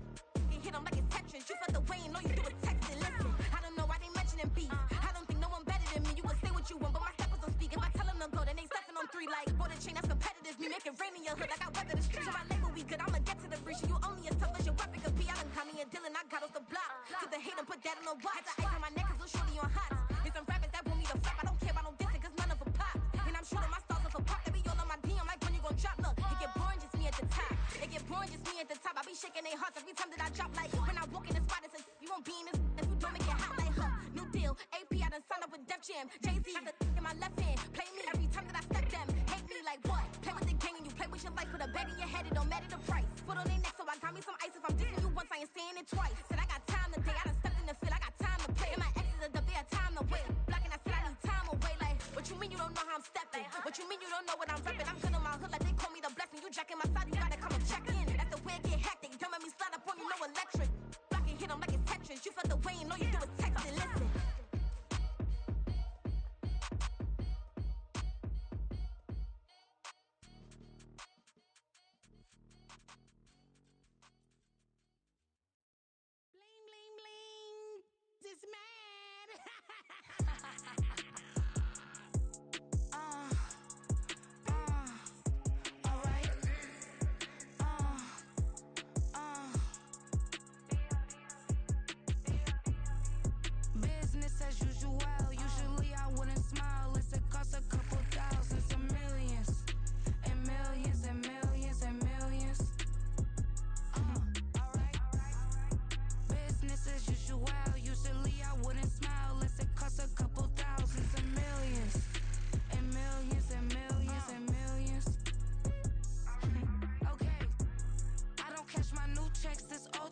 You hit them like it's Tetris. You felt the way and all you do is text it. Listen, I don't know why they mentioning beef. I don't think no one better than me. You can say what you want, but my steppers don't speak. If I tell them to go, then they stepping on 3 like border chain. That's competitive. Me make it rain in your hood like I weather the streets. So my label we good. I'ma get to the free. You only as tough as your weapon could be. I done call me a Dylan. I got off the block. To the hate and put that on the watch. Had the ice on my neck 'cause little shorty on hot. There's some rappers that want me to flop. I don't care about no dissing 'cause none of them pop. And I'm shooting my stars off a pop. They be all on my DM like when you gon' drop. Look, it get boring just me at the top. It get boring just me at the top. I be shaking their hearts every time that I drop. Like when I walk in the spot, it says you won't be in this if you don't make it hot like her. New deal, AP. I done signed up with Def Jam. Jay-Z got the in my left hand. Play me every time that I step them. Hate me like what? Play with the gang and you play with your life. Put a bag in your head, it don't matter the price. Put on their neck, so I got me some ice. If I'm dissing you once, I ain't saying it twice. Said I got time today. I done stepped in the field. I got time to play. And my exes are up there, time to wait. Blocking, I said I need time away. Like, what you mean you don't know how I'm stepping? What you mean you don't know what I'm repping? I'm good in my hood like they call me the blessing. You jacking my side, you gotta come and check in. That's the way it get hectic. Don't let me slide up on you, no electric. Blocking, hit them like it's Tetris. You felt the way and all you do is text it. Listen.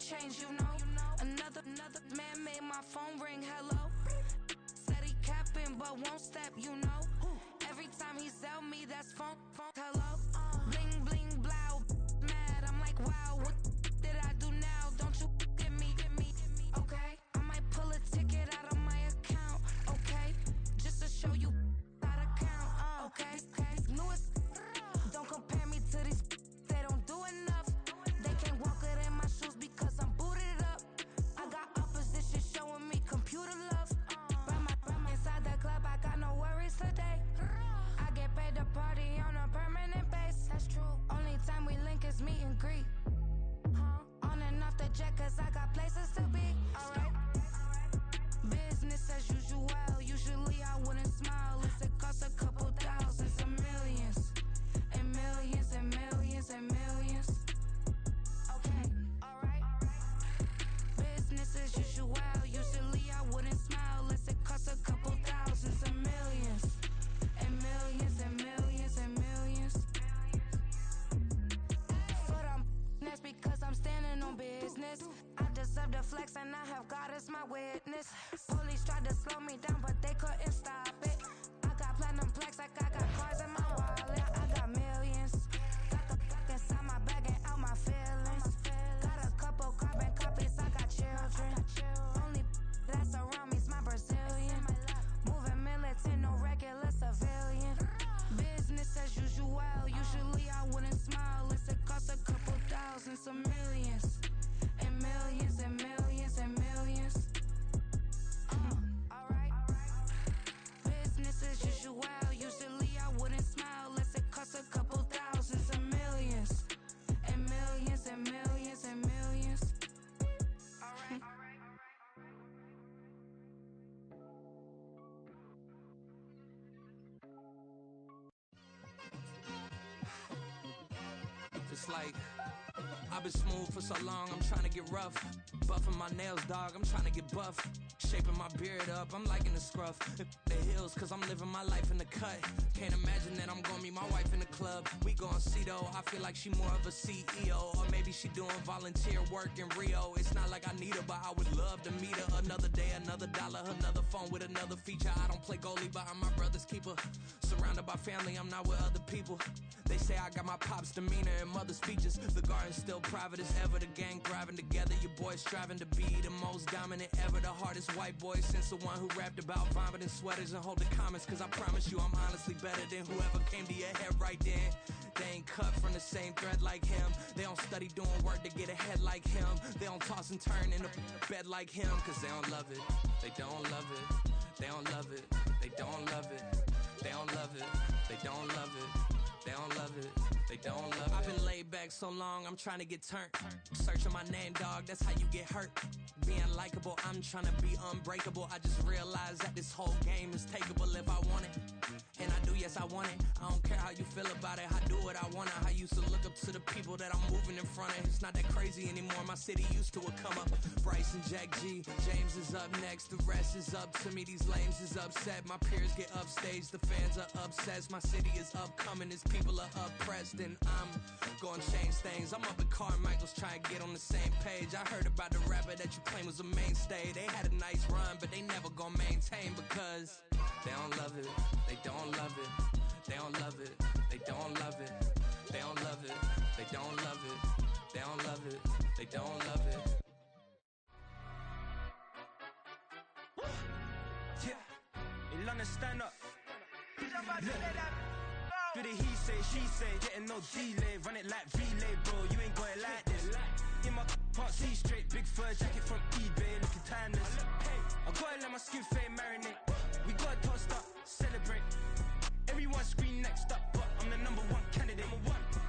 change, you know. Another man made my phone ring, hello. Said he capping, but won't step, you know. Every time he sell me, that's phone, hello. Bling, bling, blow, mad, I'm like, wow, what did I do now? Don't you get me, okay? I might pull a ticket out of my account, okay? Just to show you how to count, okay? Newest, don't compare me to these, they don't do enough. They can't walk it in my shoes because I'm booted up. I got opposition showing me computer love. By inside the club, I got no worries today. I get paid to party on a permanent base. That's true. Only time we link is meet and greet. On and off the jet, cause I got places to be. Alright. Business as usual. Usually I wouldn't smile if it costs a couple thousands and millions. And millions and millions and millions. Okay, alright. Business as usual. Usually I wouldn't smile unless it costs a couple thousands and millions. And millions and millions and millions. Foot on that's because I'm standing on business. I deserve the flex and I have God as my witness. Police tried to slow me down but they couldn't stop it. I got platinum plaques like I got cars in my wallet. I got millions. Got the fuck inside my bag and out my feelings. Got a couple carbon copies, I got children. Only that's around me's my Brazilian. Moving militant, no regular civilian. Business as usual. Usually I wouldn't smile unless it costs a couple thousands of millions. And millions and millions and millions. Alright. Business as usual. Usually I wouldn't smile unless it costs a couple thousands of millions. And millions and millions and millions. Alright. It's like I've been smooth for so long, I'm trying to get rough. Buffing my nails, dog, I'm trying to get buff. Shaping my beard up, I'm liking the scruff. The hills, cause I'm living my life in the cut. Can't imagine that I'm gonna meet my wife in the club. We gon' see though, I feel like she more of a CEO. Or maybe she doing volunteer work in Rio. It's not like I need her, but I would love to meet her. Another day, another dollar, another phone with another feature. I don't play goalie, but I'm my brother's keeper. Surrounded by family, I'm not with other people. They say I got my pop's demeanor and mother's features. The garden's still private as ever. The gang thriving together. Your boys striving to be the most dominant ever. The hardest white boy since the one who rapped about vomiting sweaters and holding comments. Cause I promise you I'm honestly better than whoever came to your head right then. They ain't cut from the same thread like him. They don't study doing work to get ahead like him. They don't toss and turn in the bed like him. Cause they don't love it. They don't love it. They don't love it. They don't love it. They don't love it. They don't love it. They don't love it, they don't love it. I've been laid back so long, I'm trying to get turned. Searching my name, dog, that's how you get hurt. Being likable, I'm trying to be unbreakable. I just realized that this whole game is takeable if I want it. And I do, yes, I want it. I don't care how you feel about it, I do what I want. I used to look up to the people that I'm moving in front of. It's not that crazy anymore, my city used to come up. Bryce and Jack G, James is up next. The rest is up to me, these lames is upset. My peers get upstage, the fans are obsessed. My city is upcoming, its people are oppressed. And I'm gonna change things. I'm up at Carmichael's trying to get on the same page. I heard about the rapper that you claim was a mainstay. They had a nice run, but they never gonna maintain because they don't love it, they don't love it, they don't love it, they don't love it, they don't love it, they don't love it, they don't love it, they don't love it. Yeah, in London, stand up. Look. Do the he say, she say, getting no delay, run it like relay, bro, you ain't got it like this. In my part C straight, big fur jacket from eBay, looking timeless. I gotta let my skin fade marinate. We gotta toast up, celebrate. Everyone scream next up, but I'm the #1 candidate.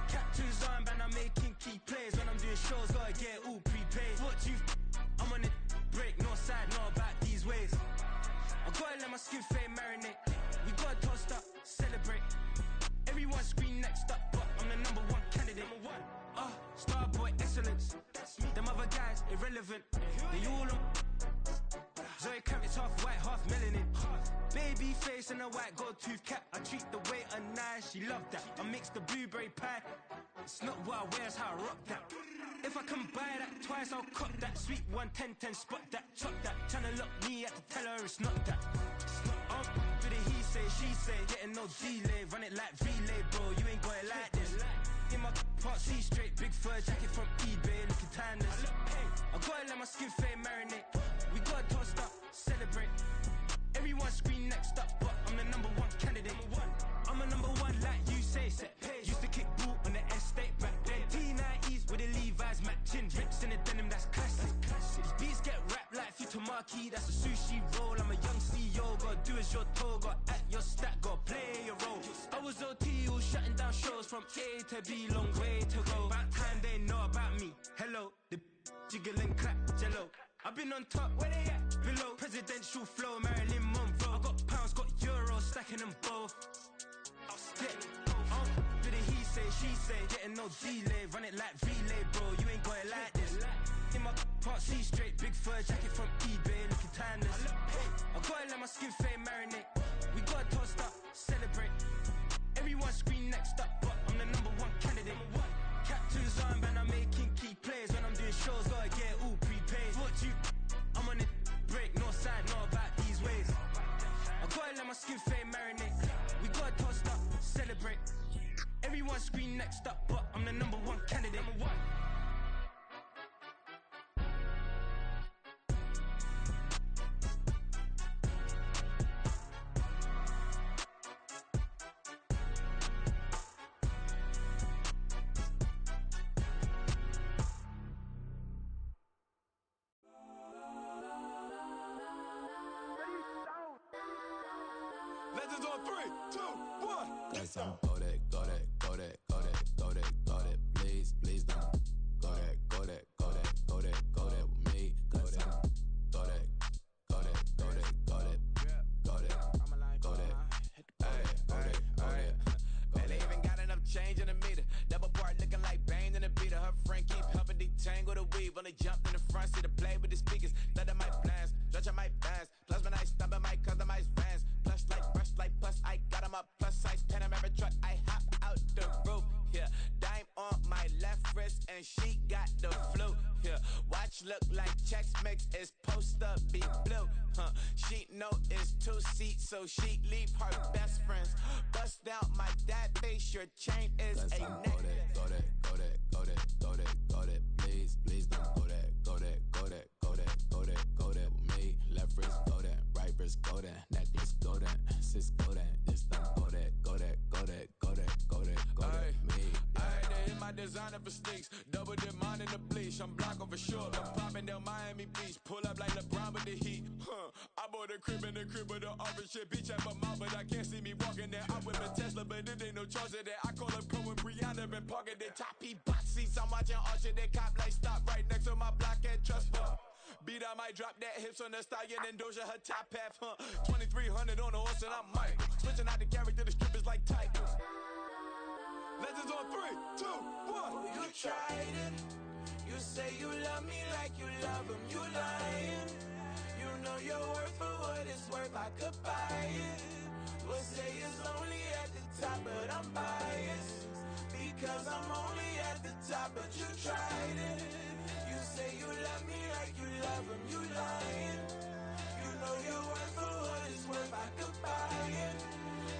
Captain's armband, I'm making key plays. When I'm doing shows, gotta get it all prepaid. Fortune, I'm on it, break, no side, know about these ways. I gotta let my skin fade marinate. We gotta toast up, celebrate. Everyone scream next up, but I'm the #1 candidate. Starboy excellence. Them other guys irrelevant. They all on. Zoe Kravitz half white, half melanin. Baby face and a white gold tooth cap. I treat the waiter nice, she loved that. I mix the blueberry pie. It's not what I wear, it's how I rock that. If I can buy that twice, I'll cop that. Sweet 110, spot that, chop that. Tryna lock me at the teller, it's not that. Do the he say, she say, getting no delay. Run it like relay, bro, you ain't got it like this. In my part C straight, big fur jacket from eBay, looking timeless. I gotta let my skin fade marinate. We gotta toast up, celebrate. Everyone scream next up, but I'm the number one candidate. I'm a number one like you say, set pace. Used to kick boot on the estate back then. T90s with the Levi's matching. Rips in the denim, that's classic. These beats get wrapped like Futamaki, that's a sushi roll. I'm a young CEO, gotta do as you're told. Gotta act your stat, gotta play your role. I was OT, all shutting down shows from A to B, long way to go. About time they know about me. Hello, the jiggle and clap, jello. I've been on top, where they at? Below, presidential flow, Marilyn Monroe. I got pounds, got euros, stacking them both. Do the he say, she say, getting no delay. Run it like relay, bro, you ain't got it like this. In my part C straight, big fur jacket from eBay, looking timeless. I gotta let my skin fade marinate. We gotta toast up, celebrate. Everyone scream next up, but I'm the number one candidate. Captain's armband, I'm making key plays. When I'm doing shows, gotta get all prepaid. What you? I'm on it, break, no side, know about these ways. I gotta let my skin fade marinate. We gotta toast up, celebrate. Everyone scream next up, but I'm the number one candidate. Legends on 3, 2, 1. Yes, I'm go that, go that, go that, go that, go that, go that. Please, please don't go that, go that, go that, go that, go that with me. Go that, go that, go that, go that, go that, go that, go that, go that, go that. Man, they even got enough change in the meter. Double part looking like Bane in the beater. Her friend keep helping detangle the weave. Only jumped in the front seat to play with the speakers. Thunder my plans, stretching my bands. Plus when I stumble my customized vans. Plush like brush like plus I got 'em up. Plus size Panamera truck. I hop out the roof. Yeah, dime on my left wrist and she got the flu. Yeah, watch look like checks mix is post up be blue. She know it's 2 seats, so she leave her best friends. Bust down my dad base. Your chain is a neck. Go that, go that, go that, go that, go that, go that. Please, please don't go that, go that, go that, go that, go that, go that with me. Left wrist go that, right wrist go that, necklace go that, sis go that, this don't go that, go that, go that, go that, go that, go that, me. I had to hit my designer for sneaks. Double dip mine in the bleach. I'm blocking for sure. I'm popping down Miami Beach. Pull up like LeBron with the heat. I bought a crib in the crib with the orange shit. Beach at my mouth, but I can't see me walking there. I whip a Tesla, but it ain't no charge of that. I call up Pro and Brianna been parking the top box seats. I'm watching Archer. They cop like stop right next to my block at Trust Fund. Beat, I might drop that hips on the stallion and Doja her top half. 2300 on the horse and I'm Mike. Switching out the character, the strippers like Tigers. Legends on 3, 2, 1. You tried it. You say you love me like you love him. You lying. You know your worth for what it's worth. I could buy it. We'll say it's lonely at the top, but I'm biased. Because I'm only at the top, but you tried it. You say you love me like you love him. You lying. You know your worth for what it's worth. I could buy it.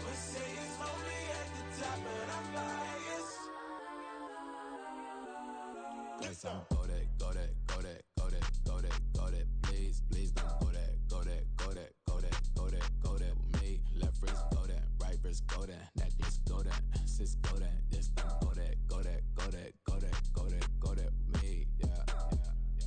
We'll say it's lonely at the top, but I'm biased. Yes, I'm go that, go that, go that, go that, go that, go that. Please, please don't go that, go that, go that, go that, go that, go that with me. Left wrist go that, right wrist go that, necklace go that, sis go that, this don't go that, go that, go that, go that, go that, go that with me. Yeah, yeah,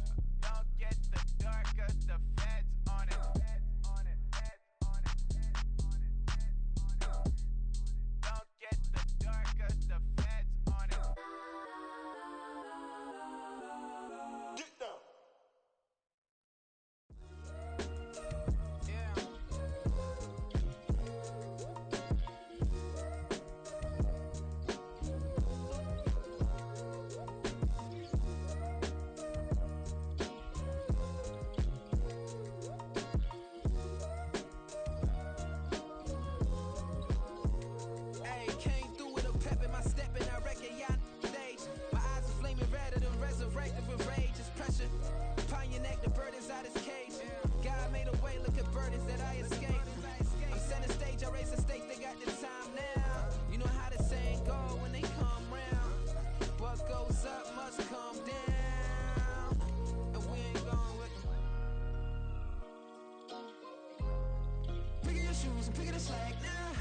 shoes and picking the slack now.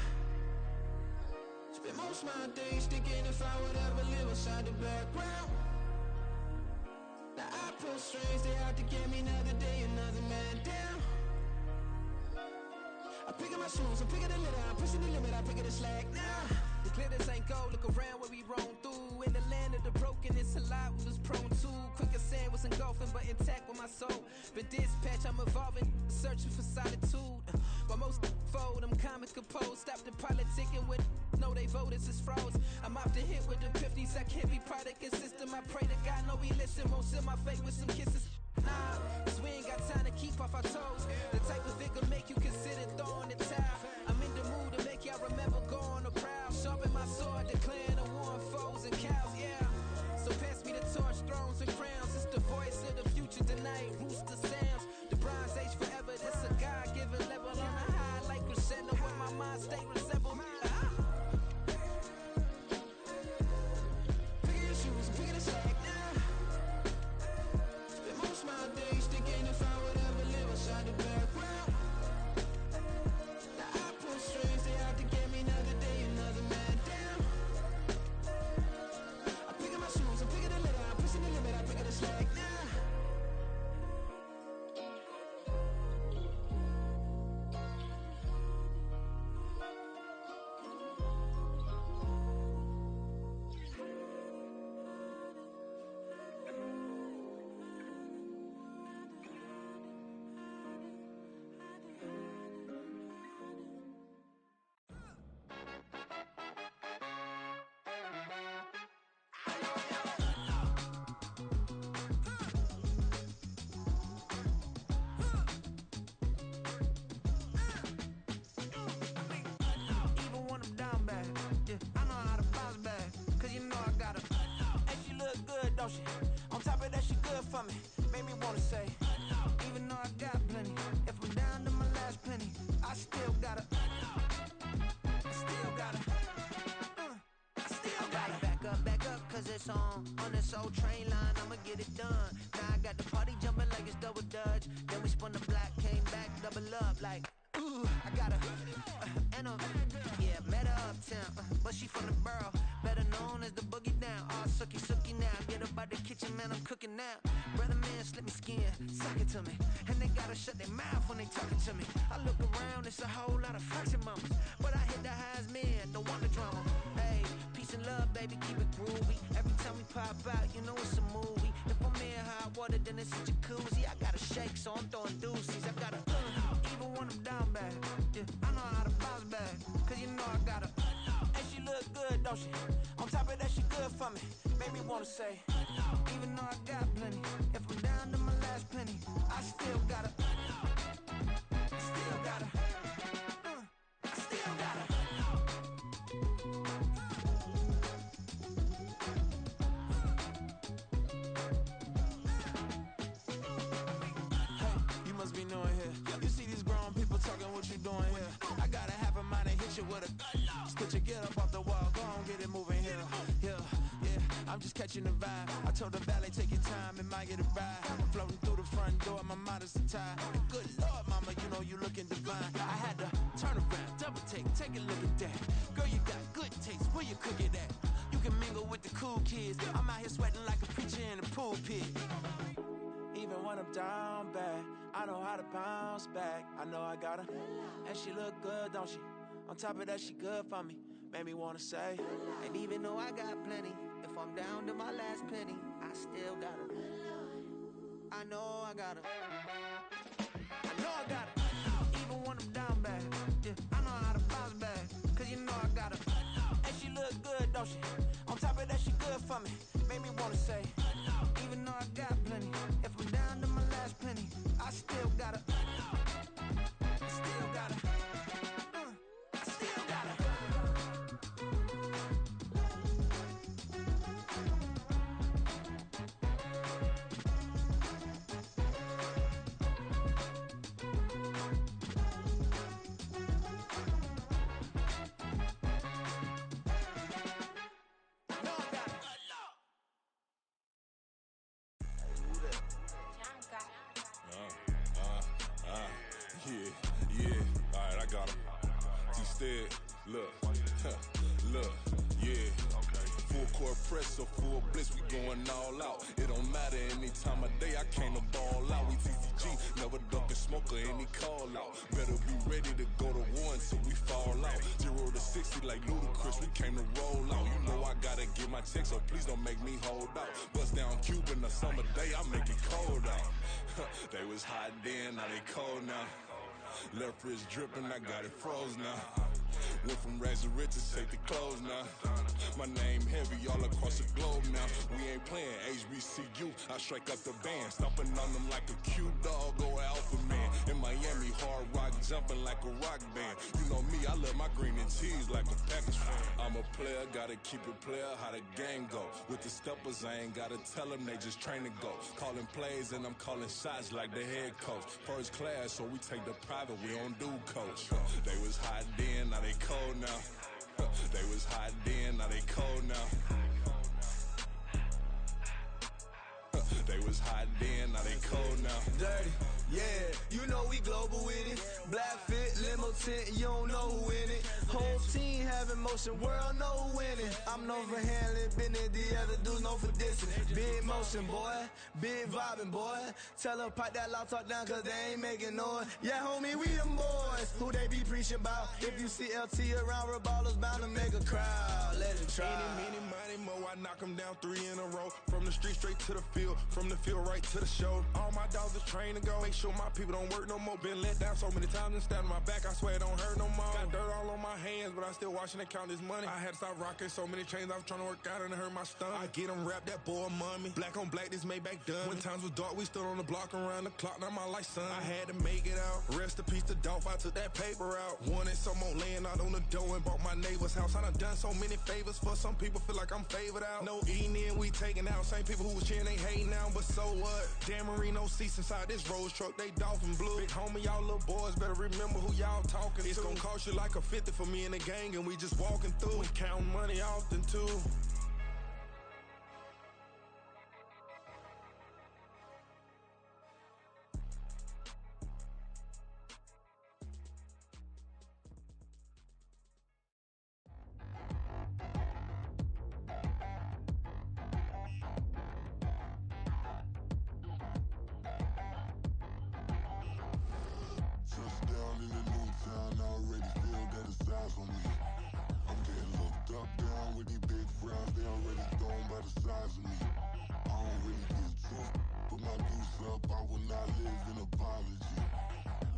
Spend most of my days thinking if I would ever live inside the background. Now I pull strings, they out to get me another day, another man down. I'm picking my shoes, I'm picking the litter, I'm pushing the limit, I'm picking the slack now. The glitters ain't gold, look around where we roam through. In the land of the broken, it's a lot we was prone to. Quick as sand was engulfing, but intact with my soul. But dispatch, I'm evolving, searching for solitude. While most fold, I'm comic composed. Stop the politicking with no, they voters is frauds. I'm off the hit with the 50s, I can't be product and system. I pray to God, no, we listen, won't seal my fate with some kisses. Nah, cause we ain't got time to keep off our toes. The type of vigor make you consider throwing the towel. I'm in the mood to make y'all remember going to proud. Sharpen my sword, declaring the war on foes and cows, yeah. So pass me the torch, thrones and crowns. It's the voice of the future tonight, rooster sounds. The Bronze Age forever, this a God-given level on a high like crescendo with my mind state resemble. Picking your shoes and picking the slack now. Spend most of my days thinking if I would ever live inside the background. Now I pull strings, they out to get me another day, another man down. I'm picking my shoes, I'm picking the litter, I'm pushing the limit, I'm picking the slack now. Even when I'm down bad, yeah, I know how to bounce back. Cause you know I got her. And she look good, don't she? On top of that, she good for me. Made me wanna say, even though I got plenty, if I'm down to my last penny, I still got her. I still got her. I still got her. Back up, cause it's on this old train line, I'ma get it done. Now I got the party jumping like it's double dutch. Then we spun the block, came back, double up like, ooh, I got her. And yeah, met her uptown, but she from the borough, better known as the boogie down. All sookie now, get up out the kitchen, man, I'm cooking now. Brother man, slip me skin, suck it to me, and they gotta shut their mouth when they talking to me. I look around, it's a whole lot of flexing mamas, but I hit the highs, man, don't want the drama. Hey, peace and love, baby, keep it groovy. Every time we pop out, you know it's a movie. If I'm in hot water, then it's a jacuzzi. I gotta shake, so I'm throwing deuces. I gotta, even when I'm down bad, yeah, I know how to bounce back. Cause you know I got her. And she look good, don't she? On top of that, she good for me. Made me wanna say, even though I got plenty, if I'm down to my last penny, I still got her. I still got her. I still got her. You must be knowing here. You see these grown people talking, what you doing here? I got a half a mind and hit you with a Stitch you, get up off the wall, go on, get it moving here. Yeah, I'm just catching the vibe. I told the valet, take your time, it might get a ride. Floating through the front door, my mind is tied. Good Lord, mama, you know you looking divine. I had to turn around, double take a look at that. Girl, you got good taste, where you cook it at? You can mingle with the cool kids. I'm out here sweating like a preacher in the pulpit. Even when I'm down bad, I know how to bounce back. I know I got her, and she look good, don't she? On top of that, she good for me. Made me wanna say, and even though I got plenty, if I'm down to my last penny, I still got her. I know I got her. I know I got her. Even when I'm down bad, yeah, I know how to bounce back. Cause you know I got her. And she look good, don't she? On top of that, she good for me. Made me wanna say, even though I got plenty, if I'm down to my last penny, I still got her. I still got her. I still got her. said, look, yeah. Full court press or full blitz, we going all out. It don't matter any time of day, I came to ball out. We TCG, never duck a smoker, any call out. Better be ready to go to war until we fall out. 0 to 60 like Ludacris, we came to roll out. You know I gotta get my check, so please don't make me hold out. Bust down Cuban a summer day, I make it cold out. They was hot then, now they cold now. Left wrist dripping, I got it froze now. Went from rags to riches, take the clothes now. My name heavy all across the globe now. We ain't playing HBCU, I strike up the band. Stomping on them like a cute dog or alpha man. In Miami, hard rock jumping like a rock band. You know me, I love my green and cheese like a Packers fan. I'm a player, gotta keep it player, how the game go. With the steppers, I ain't gotta tell them, they just train to go. Calling plays and I'm calling shots like the head coach. First class, so we take the private, we don't do coach. They was hot then, now they cold now. They was hot then, now they cold now. They was hot then, now they cold now. Dirty, yeah, you know we global with it. Black fit, limo tint, you don't know who in it. Whole team having motion, world know who winning. I'm known for handling business, the other dudes known for dissing. Big motion, boy, big vibing, boy. Tell them pipe that loud talk down, cause they ain't making noise. Yeah, homie, we them boys, who they be preaching about. If you see LT around, Reballo's bound to make a crowd. Let it try. Many, mo, I knock them down 3 in a row. From the street straight to the field, from the field right to the show. All my dogs are trained to go. Make sure my people don't work no more. Been let down so many times and stand on my back, I swear it don't hurt no more. Got dirt all on my hands, but I still watching and count this money. I had to stop rocking so many chains, I was trying to work out and it hurt my stomach. I get them wrapped, that boy mommy. Black on black, this Maybach done. When times was dark, we stood on the block around the clock, now my life son. I had to make it out. Rest in peace to Dolph, I took that paper out. Wanted some more laying out on the dough and bought my neighbor's house. I done so many favors for some people, feel like I'm favored out. No eating in, we taking out. Same people who was cheering, they hating now, but so what? Dan Marino seats inside this Rolls truck, they dolphin blue. Big homie, y'all little boys better remember who y'all talking to. It's gonna cost you like a 50 for me and the gang, and we just walking through. We counting money often too. Touchdown in the new town, I already feel that it's eyes on me. I'm getting looked up, down with these big frowns, they already thrown by the size of me. I don't really give truth, put my deuce up, I will not live in apology.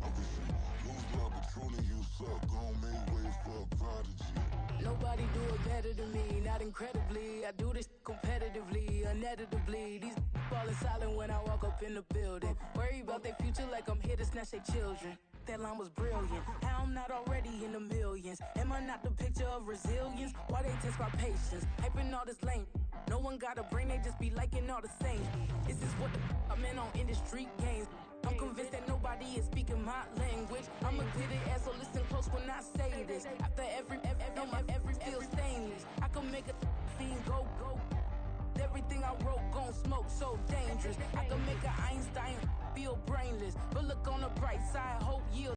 I wish you lose love, but truly you suck, gon' make way for a prodigy. Nobody do it better than me, not incredibly. I do this competitively, uneditably. These falling silent when I walk up in the building. Worry about their future like I'm here to snatch their children. That line was brilliant. How I'm not already in the millions? Am I not the picture of resilience? Why they test my patience? Hyping all this lame. No one got a brain, they just be liking all the same. This is what the I'm in on industry games. I'm convinced that nobody is speaking my language. I'm a good ass, so listen close when I say this. After every feel stainless. I can make a scene go. Everything I wrote gon' smoke, so dangerous. I can make an Einstein feel brainless. But look on the bright side, hope yield.